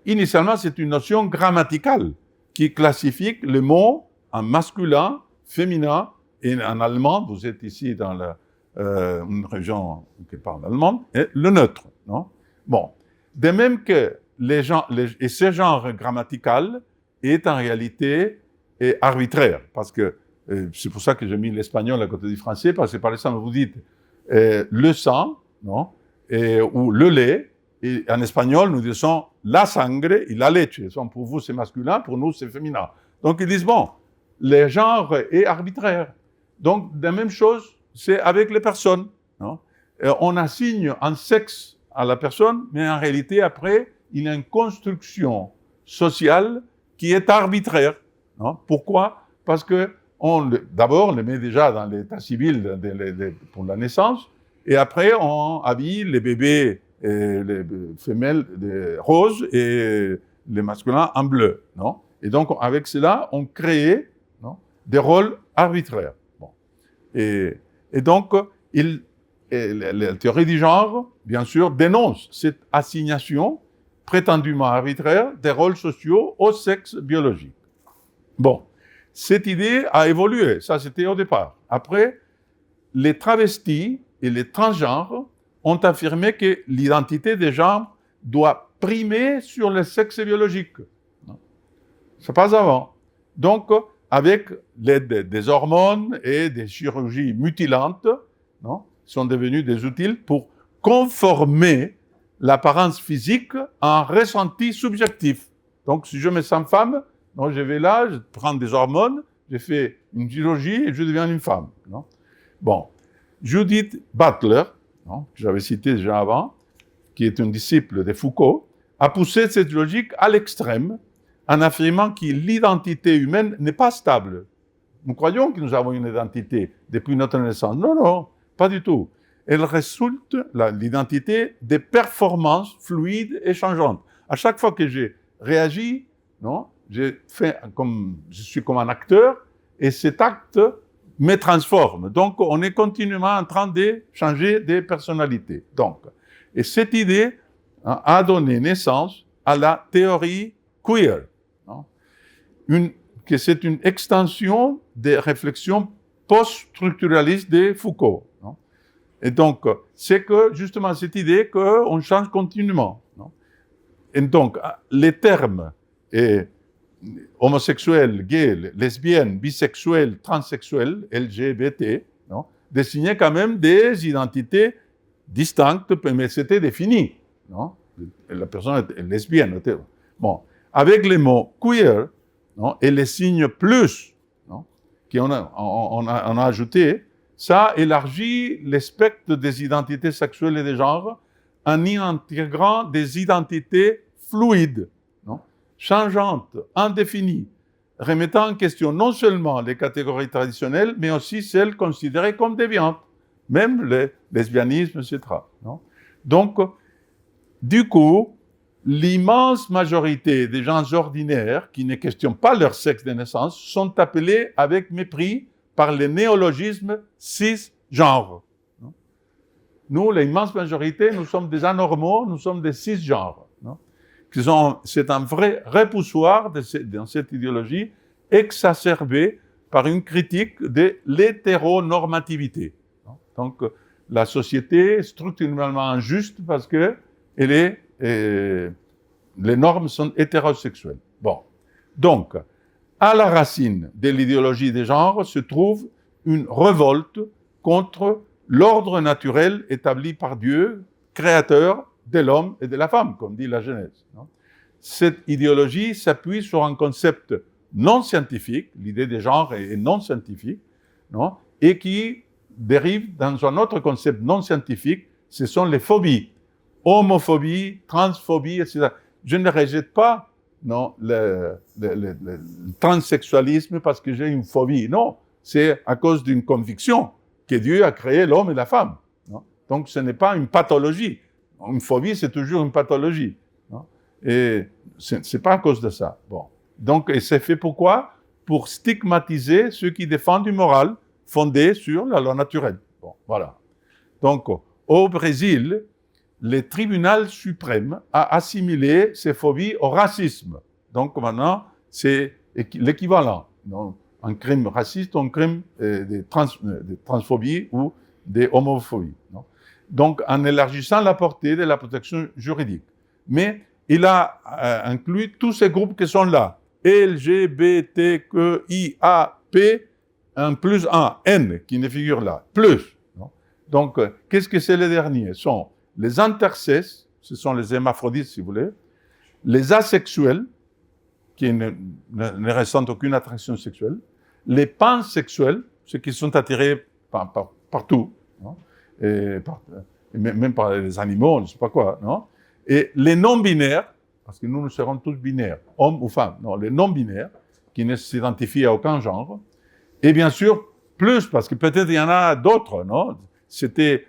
initialement, c'est une notion grammaticale qui classifie les mots en masculin, féminin, et en allemand, vous êtes ici dans une région qui parle allemand, et le neutre. Non? Bon. De même que et ce genre grammatical est en réalité arbitraire, parce que c'est pour ça que j'ai mis l'espagnol à côté du français, parce que par exemple, vous dites le sang, non? Ou le lait, et en espagnol, nous disons la sangre et la leche. Pour vous, c'est masculin, pour nous, c'est féminin. Donc, ils disent, bon, le genre est arbitraire. Donc, la même chose, c'est avec les personnes. Non? On assigne un sexe à la personne, mais en réalité, après, il y a une construction sociale qui est arbitraire. Non? Pourquoi? Parce que d'abord, on le met déjà dans l'état civil pour la naissance, et après, on habille les bébés, les femelles roses et les masculins en bleu. Non? Et donc, avec cela, on crée des rôles arbitraires. Bon. Et donc, la théorie du genre, bien sûr, dénonce cette assignation prétendument arbitraire des rôles sociaux au sexe biologique. Bon, cette idée a évolué, ça c'était au départ. Après, les travestis et les transgenres ont affirmé que l'identité des genres doit primer sur le sexe biologique. C'est pas avant. Donc, avec l'aide des hormones et des chirurgies mutilantes, sont devenus des outils pour conformer l'apparence physique à un ressenti subjectif. Donc, si je me sens femme, je vais là, je prends des hormones, je fais une chirurgie et je deviens une femme. Non? Bon, Judith Butler, que j'avais cité déjà avant, qui est une disciple de Foucault, a poussé cette logique à l'extrême en affirmant que l'identité humaine n'est pas stable. Nous croyons que nous avons une identité depuis notre naissance. Non, non, pas du tout. Elle résulte, l'identité, des performances fluides et changeantes. À chaque fois que j'ai réagi, je suis comme un acteur, et cet acte me transforme. Donc, on est continuellement en train de changer de personnalité. Donc, et cette idée a donné naissance à la théorie queer, que c'est une extension des réflexions post-structuralistes de Foucault. Et donc, c'est que, justement, cette idée qu'on change continuellement. Et donc, les termes homosexuel, gay, lesbienne, bisexuel, transsexuel, LGBT, désignaient quand même des identités distinctes, mais c'était défini. La personne est lesbienne. Bon, avec les mots queer et les signes plus qu'on a ajouté, ça élargit le spectre des identités sexuelles et des genres en y intégrant des identités fluides, changeantes, indéfinies, remettant en question non seulement les catégories traditionnelles, mais aussi celles considérées comme déviantes, même le lesbianisme, etc. Donc, du coup, l'immense majorité des gens ordinaires qui ne questionnent pas leur sexe de naissance sont appelés avec mépris par le néologisme cisgenre. Nous, l'immense majorité, nous sommes des anormaux, nous sommes des cisgenres. C'est un vrai repoussoir dans cette idéologie exacerbée par une critique de l'hétéronormativité. Donc, la société est structurellement injuste parce que les normes sont hétérosexuelles. Bon. Donc, à la racine de l'idéologie des genres se trouve une révolte contre l'ordre naturel établi par Dieu, créateur de l'homme et de la femme, comme dit la Genèse. Cette idéologie s'appuie sur un concept non scientifique, l'idée des genres est non scientifique, et qui dérive dans un autre concept non scientifique, ce sont les phobies. Homophobie, transphobie, etc. Je ne rejette pas le transsexualisme parce que j'ai une phobie. Non, c'est à cause d'une conviction que Dieu a créé l'homme et la femme. Donc, ce n'est pas une pathologie. Une phobie, c'est toujours une pathologie. Et ce n'est pas à cause de ça. Bon. Donc, et c'est fait pourquoi? Pour stigmatiser ceux qui défendent une morale fondée sur la loi naturelle. Bon, voilà. Donc, au Brésil, le tribunal suprême a assimilé ces phobies au racisme. Donc maintenant, c'est l'équivalent. Un crime raciste, un crime de transphobie ou de homophobie. Donc, en élargissant la portée de la protection juridique. Mais il a inclus tous ces groupes qui sont là. LGBTQIAP, un plus un, N, qui ne figure là. Plus. Donc, qu'est-ce que c'est les derniers? Sont les intersexes, ce sont les hémaphrodites, si vous voulez, les asexuels, qui ne ressentent aucune attraction sexuelle, les pansexuels, ceux qui sont attirés partout, et même par les animaux, je ne sais pas quoi, non? Et les non-binaires, parce que nous serons tous binaires, hommes ou femmes, non, les non-binaires, qui ne s'identifient à aucun genre, et bien sûr, plus, parce que peut-être il y en a d'autres, non? C'était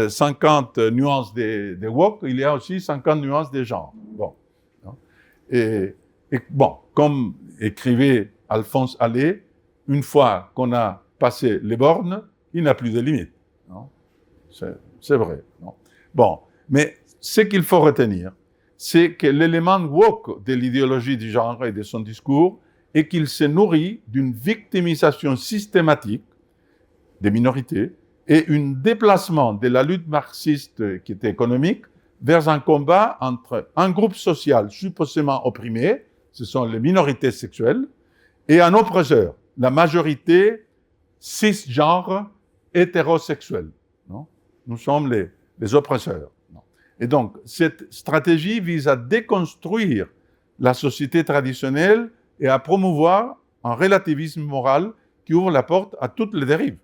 50 nuances des woke, il y a aussi 50 nuances des genres. Bon. Non? Et bon, comme écrivait Alphonse Allais, une fois qu'on a passé les bornes, il n'y a plus de limites. Non? C'est vrai. Non? Bon, mais ce qu'il faut retenir, c'est que l'élément woke de l'idéologie du genre et de son discours est qu'il se nourrit d'une victimisation systématique des minorités et un déplacement de la lutte marxiste qui était économique vers un combat entre un groupe social supposément opprimé, ce sont les minorités sexuelles, et un oppresseur, la majorité cisgenre hétérosexuelle. Non? Nous sommes les oppresseurs. Non? Et donc, cette stratégie vise à déconstruire la société traditionnelle et à promouvoir un relativisme moral qui ouvre la porte à toutes les dérives,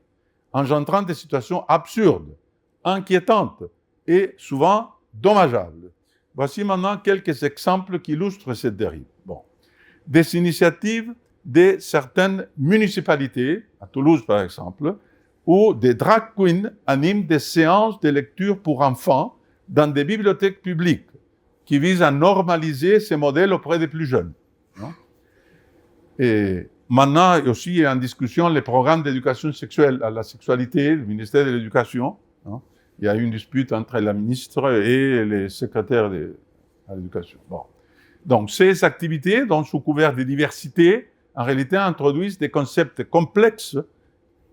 engendrant des situations absurdes, inquiétantes et souvent dommageables. Voici maintenant quelques exemples qui illustrent cette dérive. Bon. Des initiatives de certaines municipalités, à Toulouse par exemple, où des drag queens animent des séances de lecture pour enfants dans des bibliothèques publiques qui visent à normaliser ces modèles auprès des plus jeunes. Non? Et maintenant, aussi, il y a en discussion les programmes d'éducation sexuelle à la sexualité du ministère de l'Éducation. Non? Il y a eu une dispute entre la ministre et les secrétaires à l'éducation. Bon. Donc, ces activités, donc, sous couvert de diversité, en réalité, introduisent des concepts complexes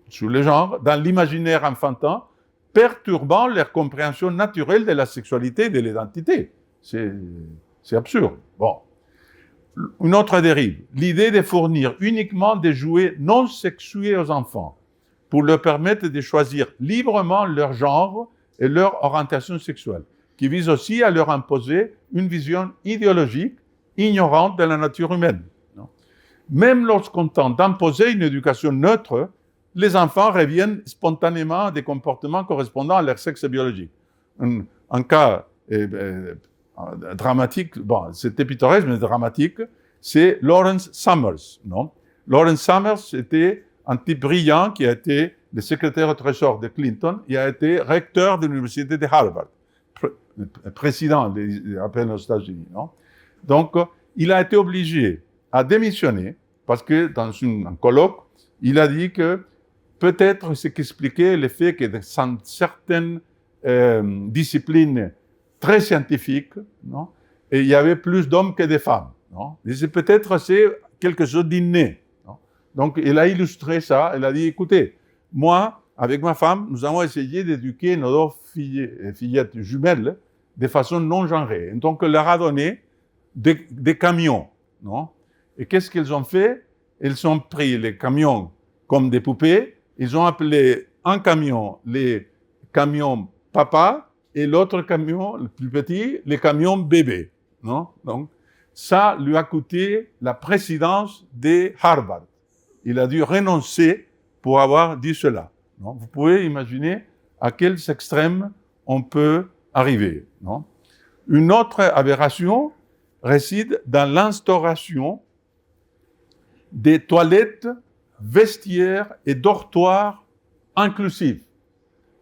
sur le genre dans l'imaginaire enfantin, perturbant leur compréhension naturelle de la sexualité et de l'identité. C'est absurde. Bon. Une autre dérive, l'idée de fournir uniquement des jouets non sexués aux enfants pour leur permettre de choisir librement leur genre et leur orientation sexuelle, qui vise aussi à leur imposer une vision idéologique ignorante de la nature humaine. Non? Même lorsqu'on tente d'imposer une éducation neutre, les enfants reviennent spontanément à des comportements correspondant à leur sexe biologique. Un cas dramatique, bon, c'était pittoresque, mais dramatique, c'est Lawrence Summers. Non? Lawrence Summers était un type brillant qui a été le secrétaire au trésor de Clinton et a été recteur de l'université de Harvard, président à peine aux États-Unis. Non? Donc, il a été obligé à démissionner parce que dans un colloque, il a dit que peut-être ce qui expliquait le fait que dans certaines disciplines très scientifiques, non, et il y avait plus d'hommes que de femmes. Non? Et peut-être c'est quelque chose d'inné. Non? Donc, il a illustré ça. Il a dit, écoutez, moi, avec ma femme, nous avons essayé d'éduquer nos deux fillettes jumelles de façon non genrée. Donc, on leur a donné des camions. Non? Et qu'est-ce qu'ils ont fait? Ils ont pris les camions comme des poupées. Ils ont appelé un camion les camions papa et l'autre camion, le plus petit, les camions bébé. Non? Donc, ça lui a coûté la présidence de Harvard. Il a dû renoncer pour avoir dit cela. Non? Vous pouvez imaginer à quels extrêmes on peut arriver. Non? Une autre aberration réside dans l'instauration des toilettes, vestiaires et dortoirs inclusifs.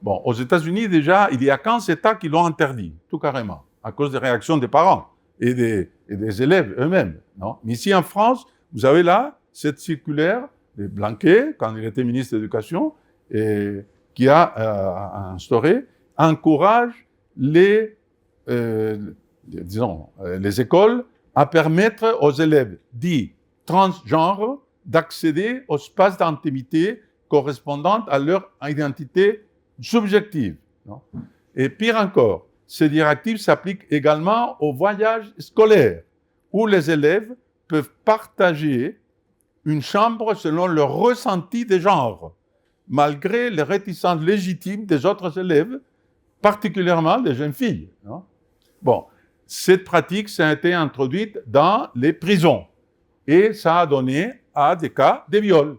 Bon, aux États-Unis, déjà, il y a 15 États qui l'ont interdit, tout carrément, à cause des réactions des parents et des élèves eux-mêmes. Non? Mais ici, en France, vous avez là cette circulaire de Blanquet, quand il était ministre de l'Éducation, et qui a instauré, encourage les écoles à permettre aux élèves dits transgenres d'accéder au espace d'intimité correspondant à leur identité subjective. Non? Et pire encore, ces directives s'appliquent également aux voyages scolaires, où les élèves peuvent partager une chambre selon leur ressenti de genre, malgré les réticences légitimes des autres élèves, particulièrement des jeunes filles. Non? Bon, cette pratique, ça a été introduite dans les prisons, et ça a donné à des cas de viol.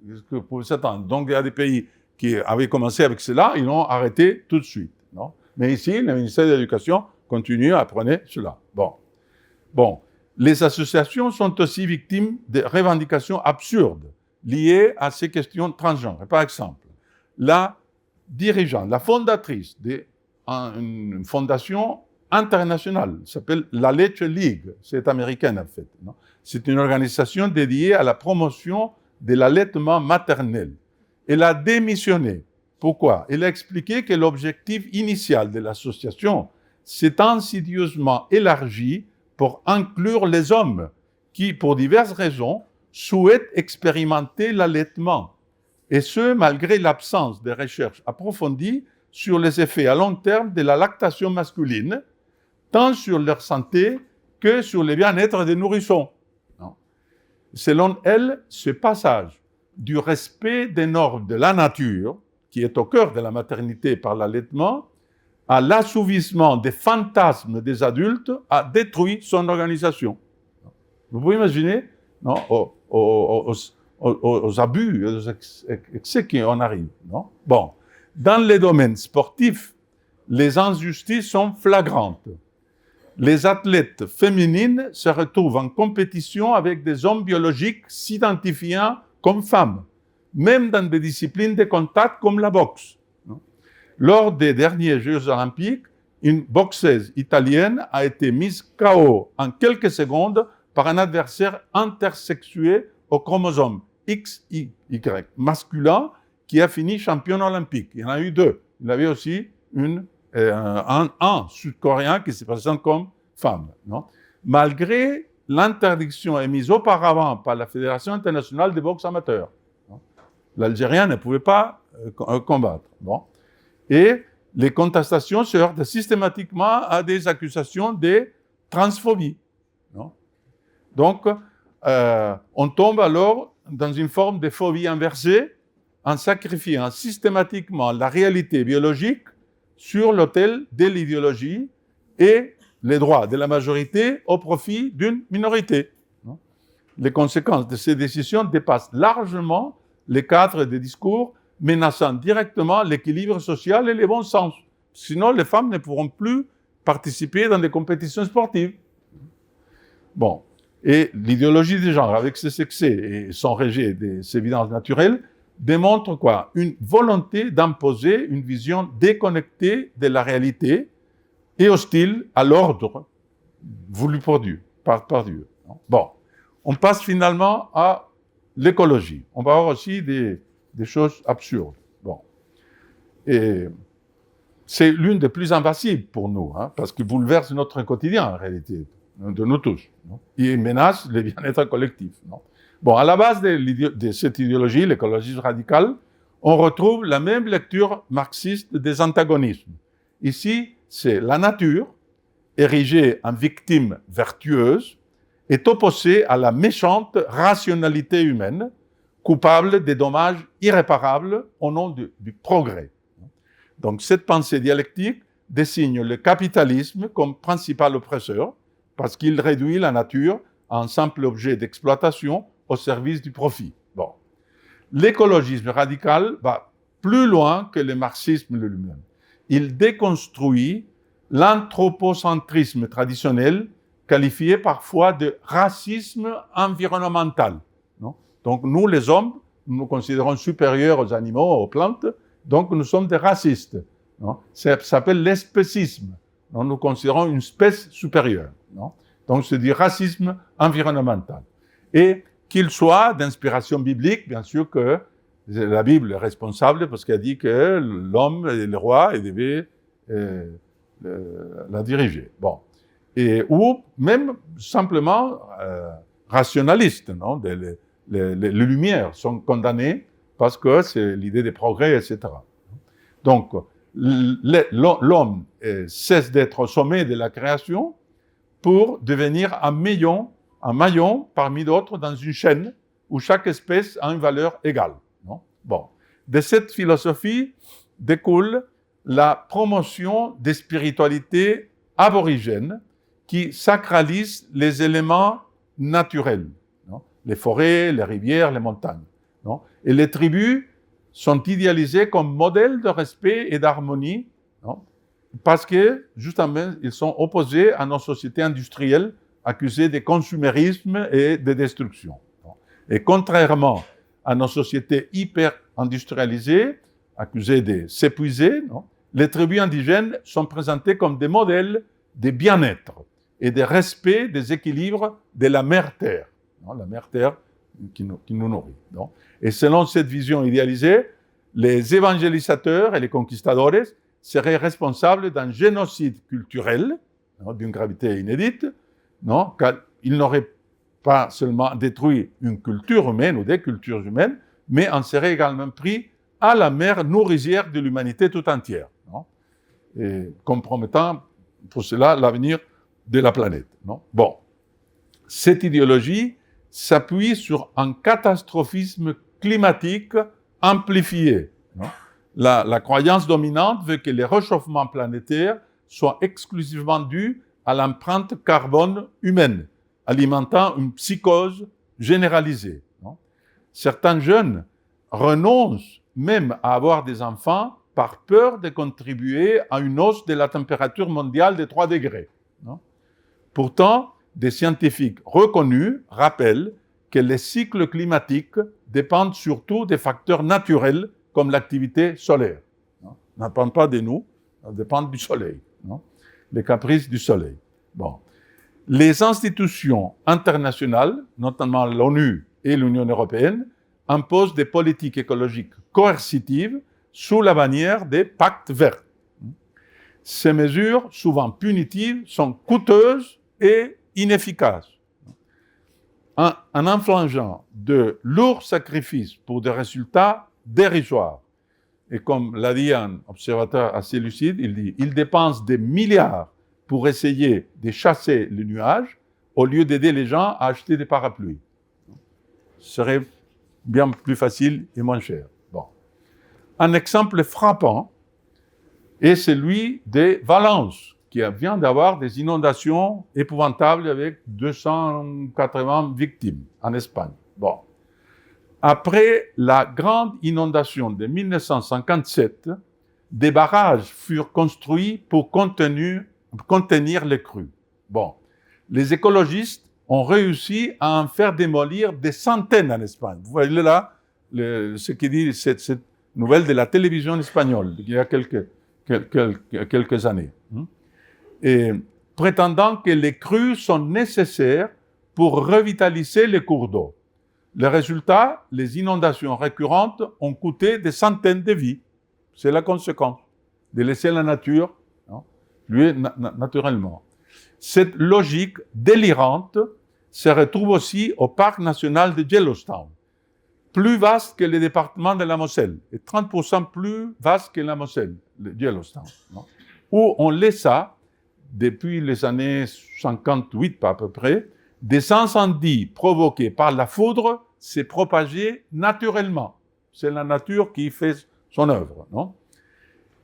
Donc, il y a des pays qui avaient commencé avec cela, ils l'ont arrêté tout de suite. Non? Mais ici, le ministère de l'Éducation continue à prôner cela. Bon. Les associations sont aussi victimes de revendications absurdes liées à ces questions transgenres. Par exemple, la dirigeante, la fondatrice d'une fondation internationale, s'appelle la Leche League, c'est américaine en fait. Non? C'est une organisation dédiée à la promotion de l'allaitement maternel. Elle a démissionné. Pourquoi? Elle a expliqué que l'objectif initial de l'association s'est insidieusement élargi pour inclure les hommes qui, pour diverses raisons, souhaitent expérimenter l'allaitement. Et ce, malgré l'absence de recherches approfondies sur les effets à long terme de la lactation masculine, tant sur leur santé que sur le bien-être des nourrissons. Non? Selon elle, ce passage du respect des normes de la nature, qui est au cœur de la maternité par l'allaitement, à l'assouvissement des fantasmes des adultes, a détruit son organisation. Vous pouvez imaginer, non, aux abus, aux excès qui en arrivent. Non? Bon, dans les domaines sportifs, les injustices sont flagrantes. Les athlètes féminines se retrouvent en compétition avec des hommes biologiques s'identifiant comme femmes, même dans des disciplines de contact comme la boxe. Lors des derniers Jeux olympiques, une boxeuse italienne a été mise KO en quelques secondes par un adversaire intersexué au chromosome XY masculin qui a fini champion olympique. Il y en a eu deux. Il y avait aussi un sud-coréen qui se présente comme femme. Non? Malgré l'interdiction émise auparavant par la Fédération internationale de boxe amateur, l'Algérien ne pouvait pas combattre. Bon. Et les contestations se heurtent systématiquement à des accusations de transphobie. Non? Donc, on tombe alors dans une forme de phobie inversée en sacrifiant systématiquement la réalité biologique sur l'autel de l'idéologie et les droits de la majorité au profit d'une minorité. Non? Les conséquences de ces décisions dépassent largement les cadres des discours menaçant directement l'équilibre social et le bon sens. Sinon, les femmes ne pourront plus participer dans des compétitions sportives. Bon. Et l'idéologie du genre, avec ses excès et son rejet des évidences naturelles, démontre quoi? Une volonté d'imposer une vision déconnectée de la réalité et hostile à l'ordre voulu par Dieu. Bon. On passe finalement à l'écologie. On va avoir aussi des choses absurdes. Bon. Et c'est l'une des plus invasives pour nous, parce qu'il bouleverse notre quotidien, en réalité, de nous tous. Non? Il menace le bien-être collectif. Non? Bon, à la base de cette idéologie, l'écologisme radical, on retrouve la même lecture marxiste des antagonismes. Ici, c'est la nature, érigée en victime vertueuse, est opposée à la méchante rationalité humaine, coupable des dommages irréparables au nom du progrès. Donc, cette pensée dialectique désigne le capitalisme comme principal oppresseur, parce qu'il réduit la nature en simple objet d'exploitation au service du profit. Bon. L'écologisme radical va plus loin que le marxisme lui-même. Il déconstruit l'anthropocentrisme traditionnel, qualifié parfois de racisme environnemental. Non? Donc nous, les hommes, nous nous considérons supérieurs aux animaux, aux plantes, donc nous sommes des racistes. Non? Ça s'appelle l'espécisme. Non? Nous considérons une espèce supérieure. Non? Donc c'est du racisme environnemental. Et qu'il soit d'inspiration biblique, bien sûr que la Bible est responsable parce qu'elle dit que l'homme est le roi et devait la diriger. Bon. Ou même simplement rationaliste, non? Les Lumières sont condamnées parce que c'est l'idée des progrès, etc. Donc, l'homme cesse d'être au sommet de la création pour devenir un maillon parmi d'autres dans une chaîne où chaque espèce a une valeur égale. Non? Bon. De cette philosophie découle la promotion des spiritualités aborigènes qui sacralisent les éléments naturels, non? Les forêts, les rivières, les montagnes. Non? Et les tribus sont idéalisées comme modèles de respect et d'harmonie, non? parce que, justement, ils sont opposés à nos sociétés industrielles accusées de consumérisme et de destruction. Et contrairement à nos sociétés hyper industrialisées, accusées de s'épuiser, les tribus indigènes sont présentées comme des modèles de bien-être et de respect des équilibres de la mère-terre, la mère-terre qui nous nourrit. Et selon cette vision idéalisée, les évangélisateurs et les conquistadores seraient responsables d'un génocide culturel d'une gravité inédite, car ils n'auraient pas seulement détruit une culture humaine ou des cultures humaines, mais en seraient également pris à la mère nourricière de l'humanité tout entière, et compromettant pour cela l'avenir de la planète. Bon, cette idéologie s'appuie sur un catastrophisme climatique amplifié. La croyance dominante veut que les réchauffements planétaires soient exclusivement dus à l'empreinte carbone humaine, alimentant une psychose généralisée. Certains jeunes renoncent même à avoir des enfants par peur de contribuer à une hausse de la température mondiale de 3 degrés. Pourtant, des scientifiques reconnus rappellent que les cycles climatiques dépendent surtout des facteurs naturels comme l'activité solaire. Ne dépendent pas de nous, elles dépendent du soleil, les caprices du soleil. Bon. Les institutions internationales, notamment l'ONU et l'Union européenne, imposent des politiques écologiques coercitives sous la bannière des pactes verts. Ces mesures, souvent punitives, sont coûteuses et inefficaces. En infligeant de lourds sacrifices pour des résultats dérisoires. Et comme l'a dit un observateur assez lucide, il dit « ils dépensent des milliards pour essayer de chasser les nuages au lieu d'aider les gens à acheter des parapluies. » Ce serait bien plus facile et moins cher. Bon. Un exemple frappant est celui de Valence, qui vient d'avoir des inondations épouvantables avec 280 victimes en Espagne. Bon. Après la grande inondation de 1957, des barrages furent construits pour contenir les crues. Bon. Les écologistes ont réussi à en faire démolir des centaines en Espagne. Vous voyez là ce qui dit cette nouvelle de la télévision espagnole, il y a quelques années. Et prétendant que les crues sont nécessaires pour revitaliser les cours d'eau. Le résultat, les inondations récurrentes ont coûté des centaines de vies. C'est la conséquence de laisser la nature lui naturellement. Cette logique délirante se retrouve aussi au parc national de Yellowstone, plus vaste que le département de la Moselle, et 30% plus vaste que la Moselle, le Yellowstone, où on laissa, depuis les années 58 à peu près, des incendies provoqués par la foudre se propager naturellement. C'est la nature qui fait son œuvre,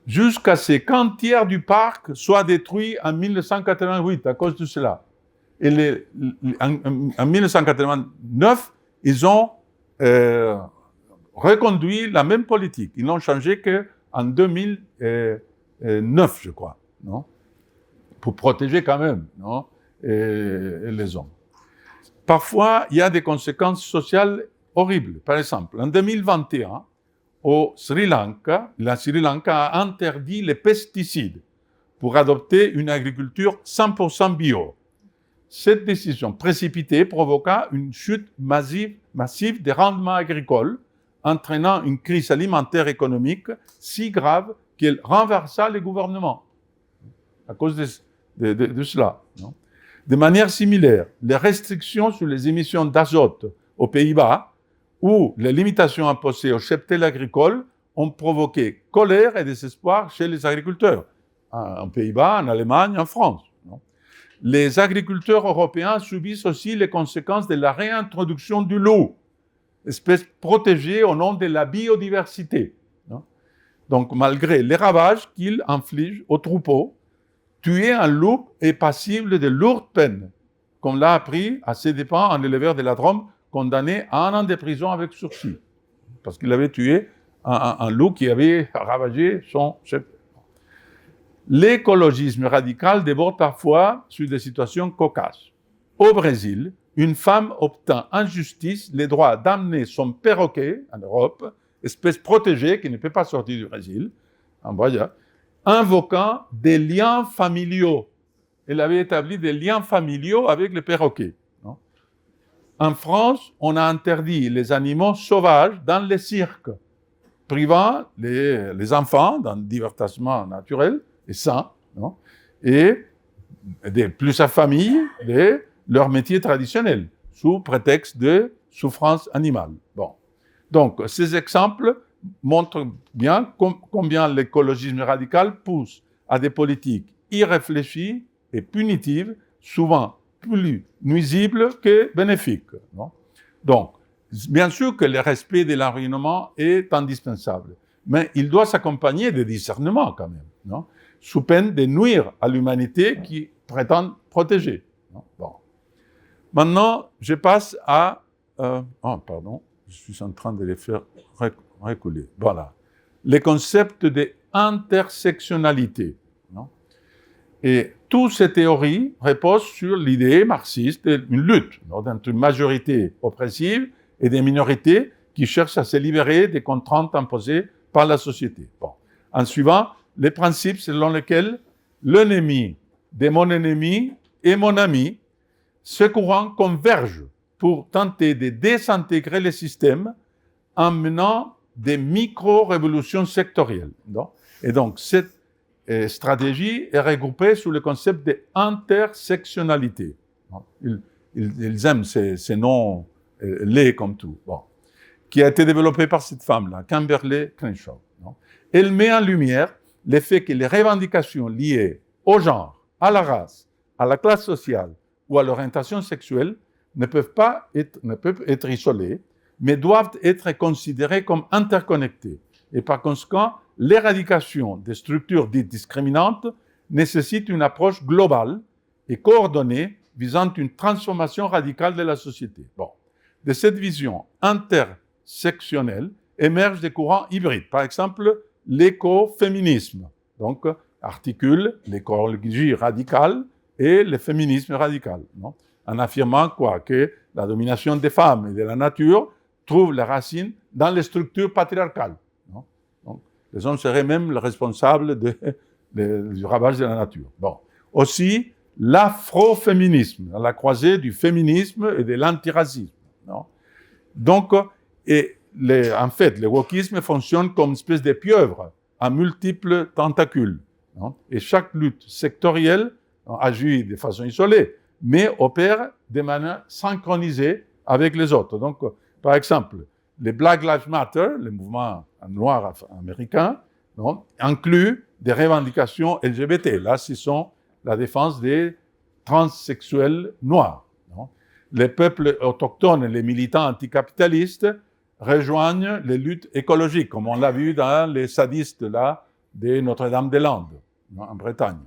jusqu'à ce qu'un tiers du parc soit détruit en 1988 à cause de cela. Et en 1989, ils ont reconduit la même politique. Ils n'ont changé qu'en 2009, je crois, pour protéger quand même les hommes. Parfois, il y a des conséquences sociales horribles. Par exemple, en 2021, au Sri Lanka, la Sri Lanka a interdit les pesticides pour adopter une agriculture 100% bio. Cette décision précipitée provoqua une chute massive des rendements agricoles, entraînant une crise alimentaire économique si grave qu'elle renversa les gouvernements à cause de cela. De manière similaire, les restrictions sur les émissions d'azote aux Pays-Bas ou les limitations imposées au cheptel agricole ont provoqué colère et désespoir chez les agriculteurs, en Pays-Bas, en Allemagne, en France. Les agriculteurs européens subissent aussi les conséquences de la réintroduction du loup, espèce protégée au nom de la biodiversité. Donc, malgré les ravages qu'il inflige aux troupeaux, tuer un loup est passible de lourdes peines, comme l'a appris à ses dépens un éleveur de la Drôme condamné à 1 an de prison avec sursis, parce qu'il avait tué un loup qui avait ravagé son cheptel. L'écologisme radical déborde parfois sur des situations cocasses. Au Brésil, une femme obtint en justice le droit d'amener son perroquet en Europe, espèce protégée qui ne peut pas sortir du Brésil, en voyage, invoquant des liens familiaux. Elle avait établi des liens familiaux avec le perroquet. Non? En France, on a interdit les animaux sauvages dans les cirques, privant les enfants d'un divertissement naturel et sain, non? Et plus à famille de leur métier traditionnel, sous prétexte de souffrance animale. Bon. Donc, ces exemples montrent bien combien l'écologisme radical pousse à des politiques irréfléchies et punitives, souvent plus nuisibles que bénéfiques. Non? Donc, bien sûr que le respect de l'environnement est indispensable, mais il doit s'accompagner de discernement quand même, non? Sous peine de nuire à l'humanité qui prétend protéger. Non? Bon. Maintenant, je passe à... pardon, je suis en train de les faire reculer. Voilà. Les concepts d'intersectionnalité. Non? Et toutes ces théories reposent sur l'idée marxiste d'une lutte entre une majorité oppressive et des minorités qui cherchent à se libérer des contraintes imposées par la société. Bon. En suivant les principes selon lesquels l'ennemi de mon ennemi est mon ami, ce courant converge pour tenter de désintégrer le système en menant des micro-révolutions sectorielles. Non? Et donc, cette stratégie est regroupée sous le concept d'intersectionnalité. Ils aiment ces noms laids comme tout. Bon. Qui a été développé par cette femme-là, Kimberlé Crenshaw. Non? Elle met en lumière le fait que les revendications liées au genre, à la race, à la classe sociale ou à l'orientation sexuelle ne peuvent être isolées, mais doivent être considérées comme interconnectées. Et par conséquent, l'éradication des structures dites discriminantes nécessite une approche globale et coordonnée visant une transformation radicale de la société. Bon. De cette vision intersectionnelle émergent des courants hybrides. Par exemple, l'écoféminisme, donc articule l'écologie radicale et le féminisme radical, non? En affirmant quoi? Que la domination des femmes et de la nature trouve les racines dans les structures patriarcales. Non? Donc, les hommes seraient même les responsables du ravage de la nature. Bon. Aussi, l'afroféminisme, à la croisée du féminisme et de l'antiracisme. Non? Donc, en fait, le wokisme fonctionne comme une espèce de pieuvre à multiples tentacules. Non? Et chaque lutte sectorielle agit de façon isolée, mais opère de manière synchronisée avec les autres. Donc, par exemple, les Black Lives Matter, le mouvement noir américain, non, inclut des revendications LGBT. Là, ce sont la défense des transsexuels noirs. Non? Les peuples autochtones et les militants anticapitalistes rejoignent les luttes écologiques, comme on l'a vu dans les sadistes là, de Notre-Dame-des-Landes, en Bretagne.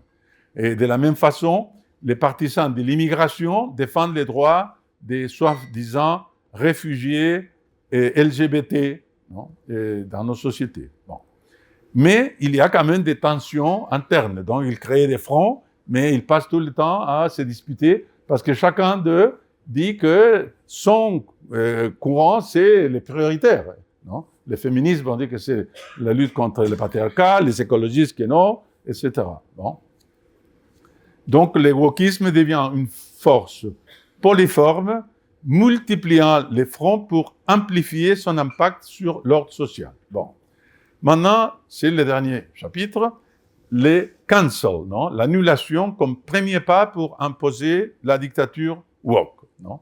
Et de la même façon, les partisans de l'immigration défendent les droits des soi-disant réfugiés et LGBT, non, et dans nos sociétés. Bon. Mais il y a quand même des tensions internes. Donc, ils créent des fronts, mais ils passent tout le temps à se disputer parce que chacun d'eux dit que son courant, c'est les prioritaires. Non? Les féministes vont dire que c'est la lutte contre le patriarcat, les écologistes que non, etc. Bon. Donc, le wokisme devient une force polyforme, multipliant les fronts pour amplifier son impact sur l'ordre social. Bon. Maintenant, c'est le dernier chapitre, les cancel, non? L'annulation comme premier pas pour imposer la dictature woke. Non?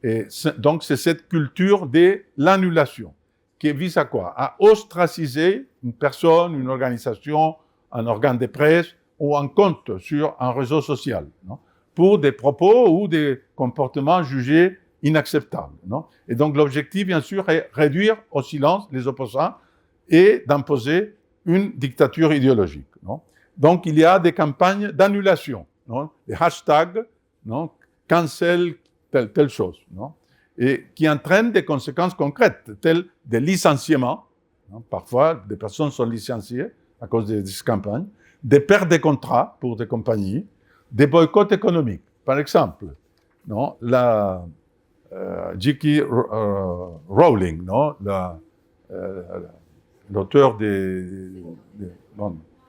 Et donc, c'est cette culture de l'annulation qui vise à quoi? À ostraciser une personne, une organisation, un organe de presse ou un compte sur un réseau social, non? Pour des propos ou des comportements jugés inacceptables. Non? Et donc, l'objectif, bien sûr, est réduire au silence les opposants et d'imposer une dictature idéologique. Non? Donc, il y a des campagnes d'annulation, non? Des hashtags, non? Cancel telle chose, non? Et qui entraînent des conséquences concrètes, telles des licenciements. Non? Parfois, des personnes sont licenciées à cause de ces campagnes, des pertes de contrats pour des compagnies, des boycotts économiques. Par exemple, non, J.K. Rowling, non, l'auteur de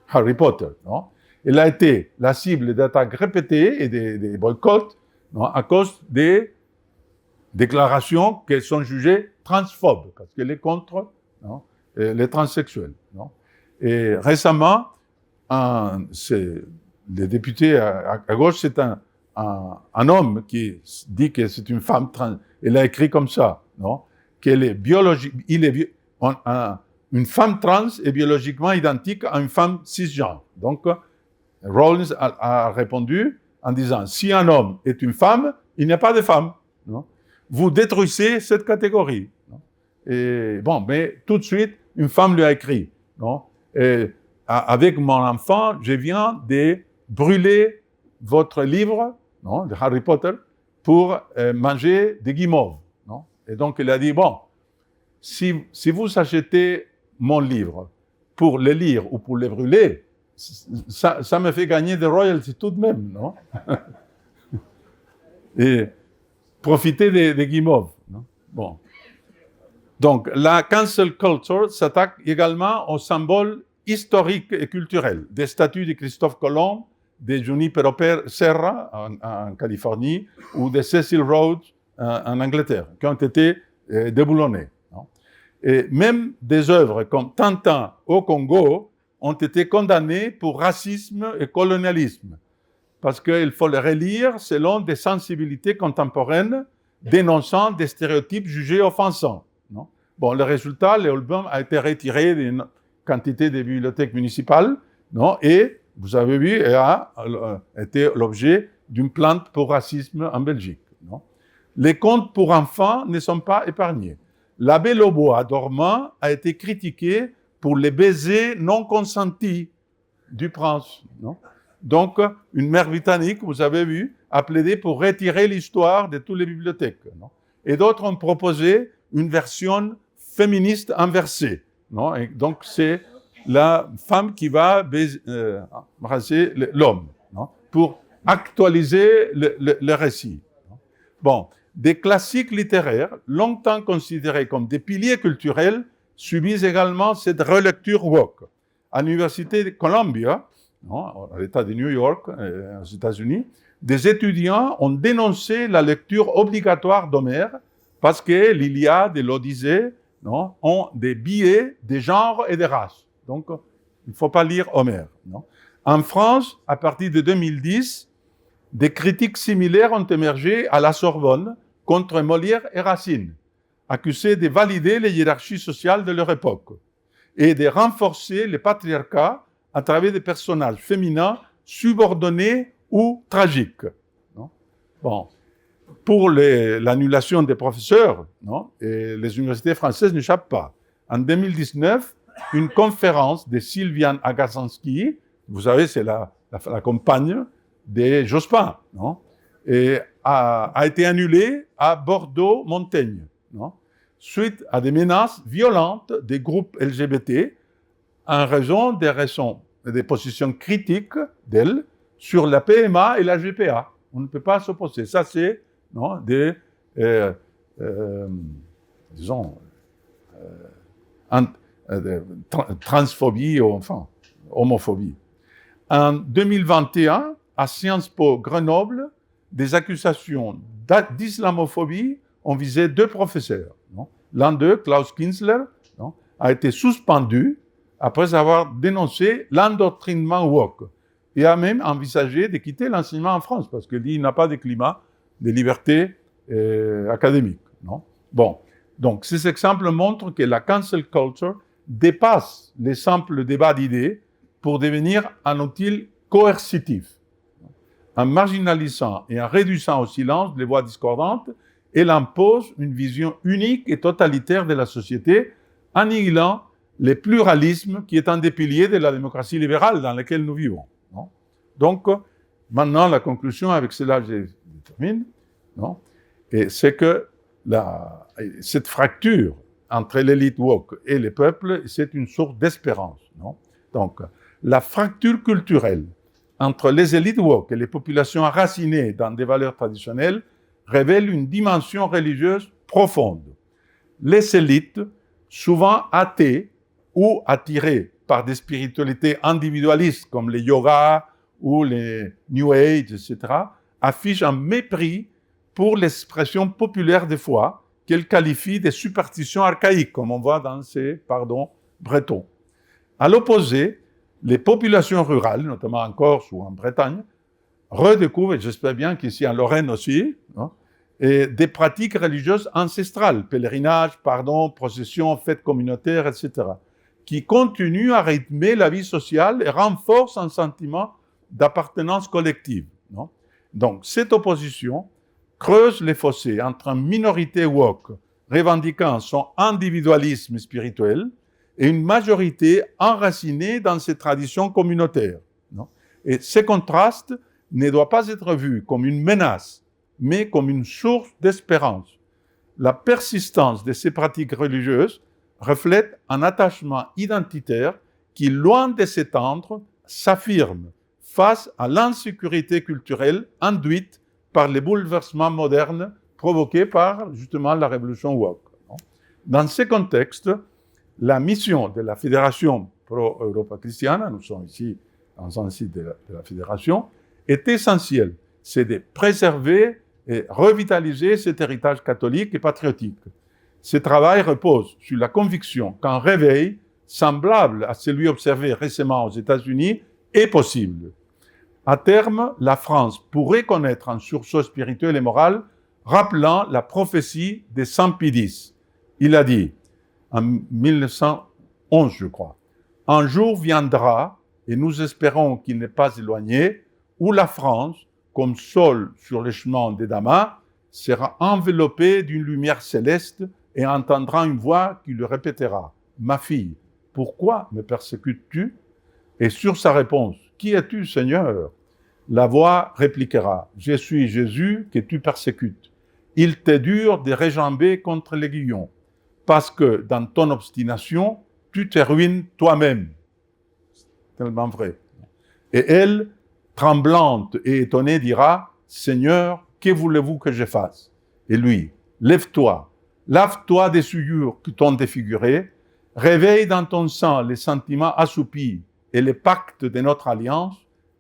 Harry Potter, non, elle a été la cible d'attaques répétées et des boycotts, non, à cause des déclarations qu'elles sont jugées transphobes, parce qu'elle est contre, non, les transsexuels. Non. Et récemment, les députés à gauche, c'est un homme qui dit que c'est une femme trans. Elle a écrit comme ça, non, qu'elle est biologique. Une femme trans est biologiquement identique à une femme cisgenre. Donc, Rawls a répondu en disant, si un homme est une femme, il n'y a pas de femme. Non. Vous détruisez cette catégorie. Non. Et bon, mais tout de suite, une femme lui a écrit, non. Et avec mon enfant, je viens de brûler votre livre, non, de Harry Potter, pour manger des guimauves. Non. Et donc, il a dit, bon, si vous achetez mon livre pour le lire ou pour le brûler, ça me fait gagner des royalties tout de même, non? Et profiter des guimauves. Non? Bon. Donc, la cancel culture s'attaque également aux symboles historiques et culturels, des statues de Christophe Colomb, de Junipero Serra en Californie ou de Cecil Rhodes en Angleterre, qui ont été déboulonnés. Non? Et même des œuvres comme Tintin au Congo ont été condamnées pour racisme et colonialisme, parce qu'il faut les relire selon des sensibilités contemporaines dénonçant des stéréotypes jugés offensants. Non? Bon, le résultat, l'album a été retiré d'une quantité de bibliothèques municipales, non? Et vous avez vu, elle a été l'objet d'une plainte pour racisme en Belgique. Non? Les contes pour enfants ne sont pas épargnés. La Belle au bois dormant a été critiquée pour les baisers non consentis du prince. Non? Donc, une mère britannique, vous avez vu, a plaidé pour retirer l'histoire de toutes les bibliothèques. Non? Et d'autres ont proposé une version féministe inversée. Non? Et donc, c'est la femme qui va embrasser l'homme, non? Pour actualiser le récit. Non? Bon, des classiques littéraires, longtemps considérés comme des piliers culturels, subissent également cette relecture woke. À l'Université de Columbia, non, à l'État de New York, aux États-Unis, des étudiants ont dénoncé la lecture obligatoire d'Homère parce que l'Iliade et l'Odyssée, non, ont des biais de genre et de race. Donc, il ne faut pas lire Homère. Non. En France, à partir de 2010, des critiques similaires ont émergé à la Sorbonne contre Molière et Racine, accusés de valider les hiérarchies sociales de leur époque et de renforcer le patriarcat à travers des personnages féminins subordonnés ou tragiques. Non? Bon. Pour l'annulation des professeurs, non? Et les universités françaises n'échappent pas. En 2019, une conférence de Sylviane Agassensky, vous savez, c'est la compagne de Jospin, non? Et a été annulée à Bordeaux-Montaigne, non? Suite à des menaces violentes des groupes LGBT en raison des positions critiques d'elle sur la PMA et la GPA. On ne peut pas s'opposer. Ça, c'est, non, disons, transphobie ou enfin, homophobie. En 2021, à Sciences Po Grenoble, des accusations d'islamophobie ont visé 2 professeurs. Non? L'un d'eux, Klaus Kinsler, non, a été suspendu après avoir dénoncé l'endoctrinement woke et a même envisagé de quitter l'enseignement en France parce qu'il n'a pas de climat de liberté académique. Non? Bon, donc ces exemples montrent que la cancel culture dépasse les simples débats d'idées pour devenir un outil coercitif. En marginalisant et en réduisant au silence les voix discordantes, elle impose une vision unique et totalitaire de la société, annihilant le pluralisme qui est un des piliers de la démocratie libérale dans laquelle nous vivons. Non? Donc, maintenant, la conclusion, avec cela, je termine, non? Et c'est que cette fracture entre l'élite woke et les peuples, c'est une source d'espérance. Non? Donc, la fracture culturelle entre les élites woke et les populations enracinées dans des valeurs traditionnelles révèle une dimension religieuse profonde. Les élites, souvent athées ou attirées par des spiritualités individualistes comme les yoga ou les New Age, etc., affichent un mépris pour l'expression populaire des foi qu'elles qualifient de superstitions archaïques, comme on voit dans ces pardons bretons. À l'opposé, les populations rurales, notamment en Corse ou en Bretagne, redécouvrent, et j'espère bien qu'ici en Lorraine aussi, et des pratiques religieuses ancestrales, pèlerinage, pardon, processions, fêtes communautaires, etc., qui continuent à rythmer la vie sociale et renforcent un sentiment d'appartenance collective. Non? Donc, cette opposition creuse les fossés entre une minorité woke revendiquant son individualisme spirituel et une majorité enracinée dans ses traditions communautaires. Non? Et ces contrastes ne doivent pas être vus comme une menace, mais comme une source d'espérance. La persistance de ces pratiques religieuses reflète un attachement identitaire qui, loin de s'étendre, s'affirme face à l'insécurité culturelle induite par les bouleversements modernes provoqués par, justement, la révolution woke. Dans ce contexte, la mission de la Fédération pro-Europa Christiana, nous sommes ici dans un site de la Fédération, est essentielle. C'est de préserver et revitaliser cet héritage catholique et patriotique. Ce travail repose sur la conviction qu'un réveil semblable à celui observé récemment aux États-Unis est possible. À terme, la France pourrait connaître un sursaut spirituel et moral rappelant la prophétie de Saint Pie X. Il a dit, en 1911, je crois, « Un jour viendra, et nous espérons qu'il n'est pas éloigné, où la France, comme sol sur le chemin de Damas, sera enveloppée d'une lumière céleste et entendra une voix qui lui répétera « Ma fille, pourquoi me persécutes-tu » Et sur sa réponse « Qui es-tu, Seigneur ?» La voix répliquera « Je suis Jésus que tu persécutes. Il t'est dur de réjamber contre l'aiguillon, parce que dans ton obstination, tu te ruines toi-même. » C'est tellement vrai. Et elle, tremblante et étonnée, dira « Seigneur, que voulez-vous que je fasse ?» Et lui « Lève-toi, lave-toi des souillures qui t'ont défiguré, réveille dans ton sang les sentiments assoupis et les pactes de notre alliance,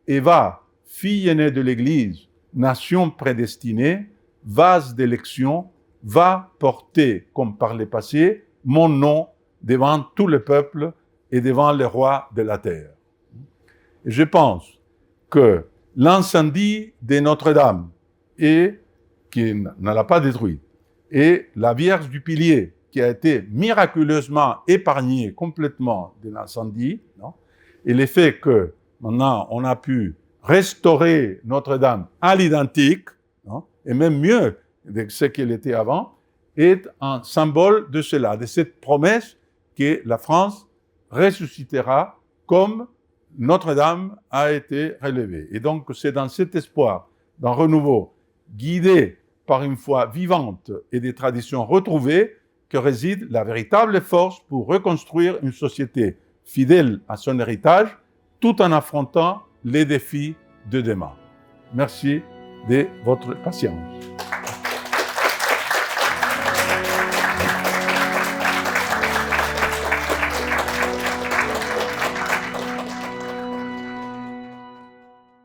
et va, fille aînée de l'Église, nation prédestinée, vase d'élection, va porter, comme par le passé, mon nom devant tout le peuple et devant les rois de la terre. » Et je pense que l'incendie de Notre-Dame, et qui ne l'a pas détruit, et la Vierge du Pilier, qui a été miraculeusement épargnée complètement de l'incendie, non? Et le fait que maintenant on a pu restaurer Notre-Dame à l'identique, non? Et même mieux de ce qu'elle était avant, est un symbole de cela, de cette promesse que la France ressuscitera comme Notre-Dame a été relevée. Et donc c'est dans cet espoir d'un renouveau guidé par une foi vivante et des traditions retrouvées que réside la véritable force pour reconstruire une société fidèle à son héritage tout en affrontant les défis de demain. Merci de votre patience.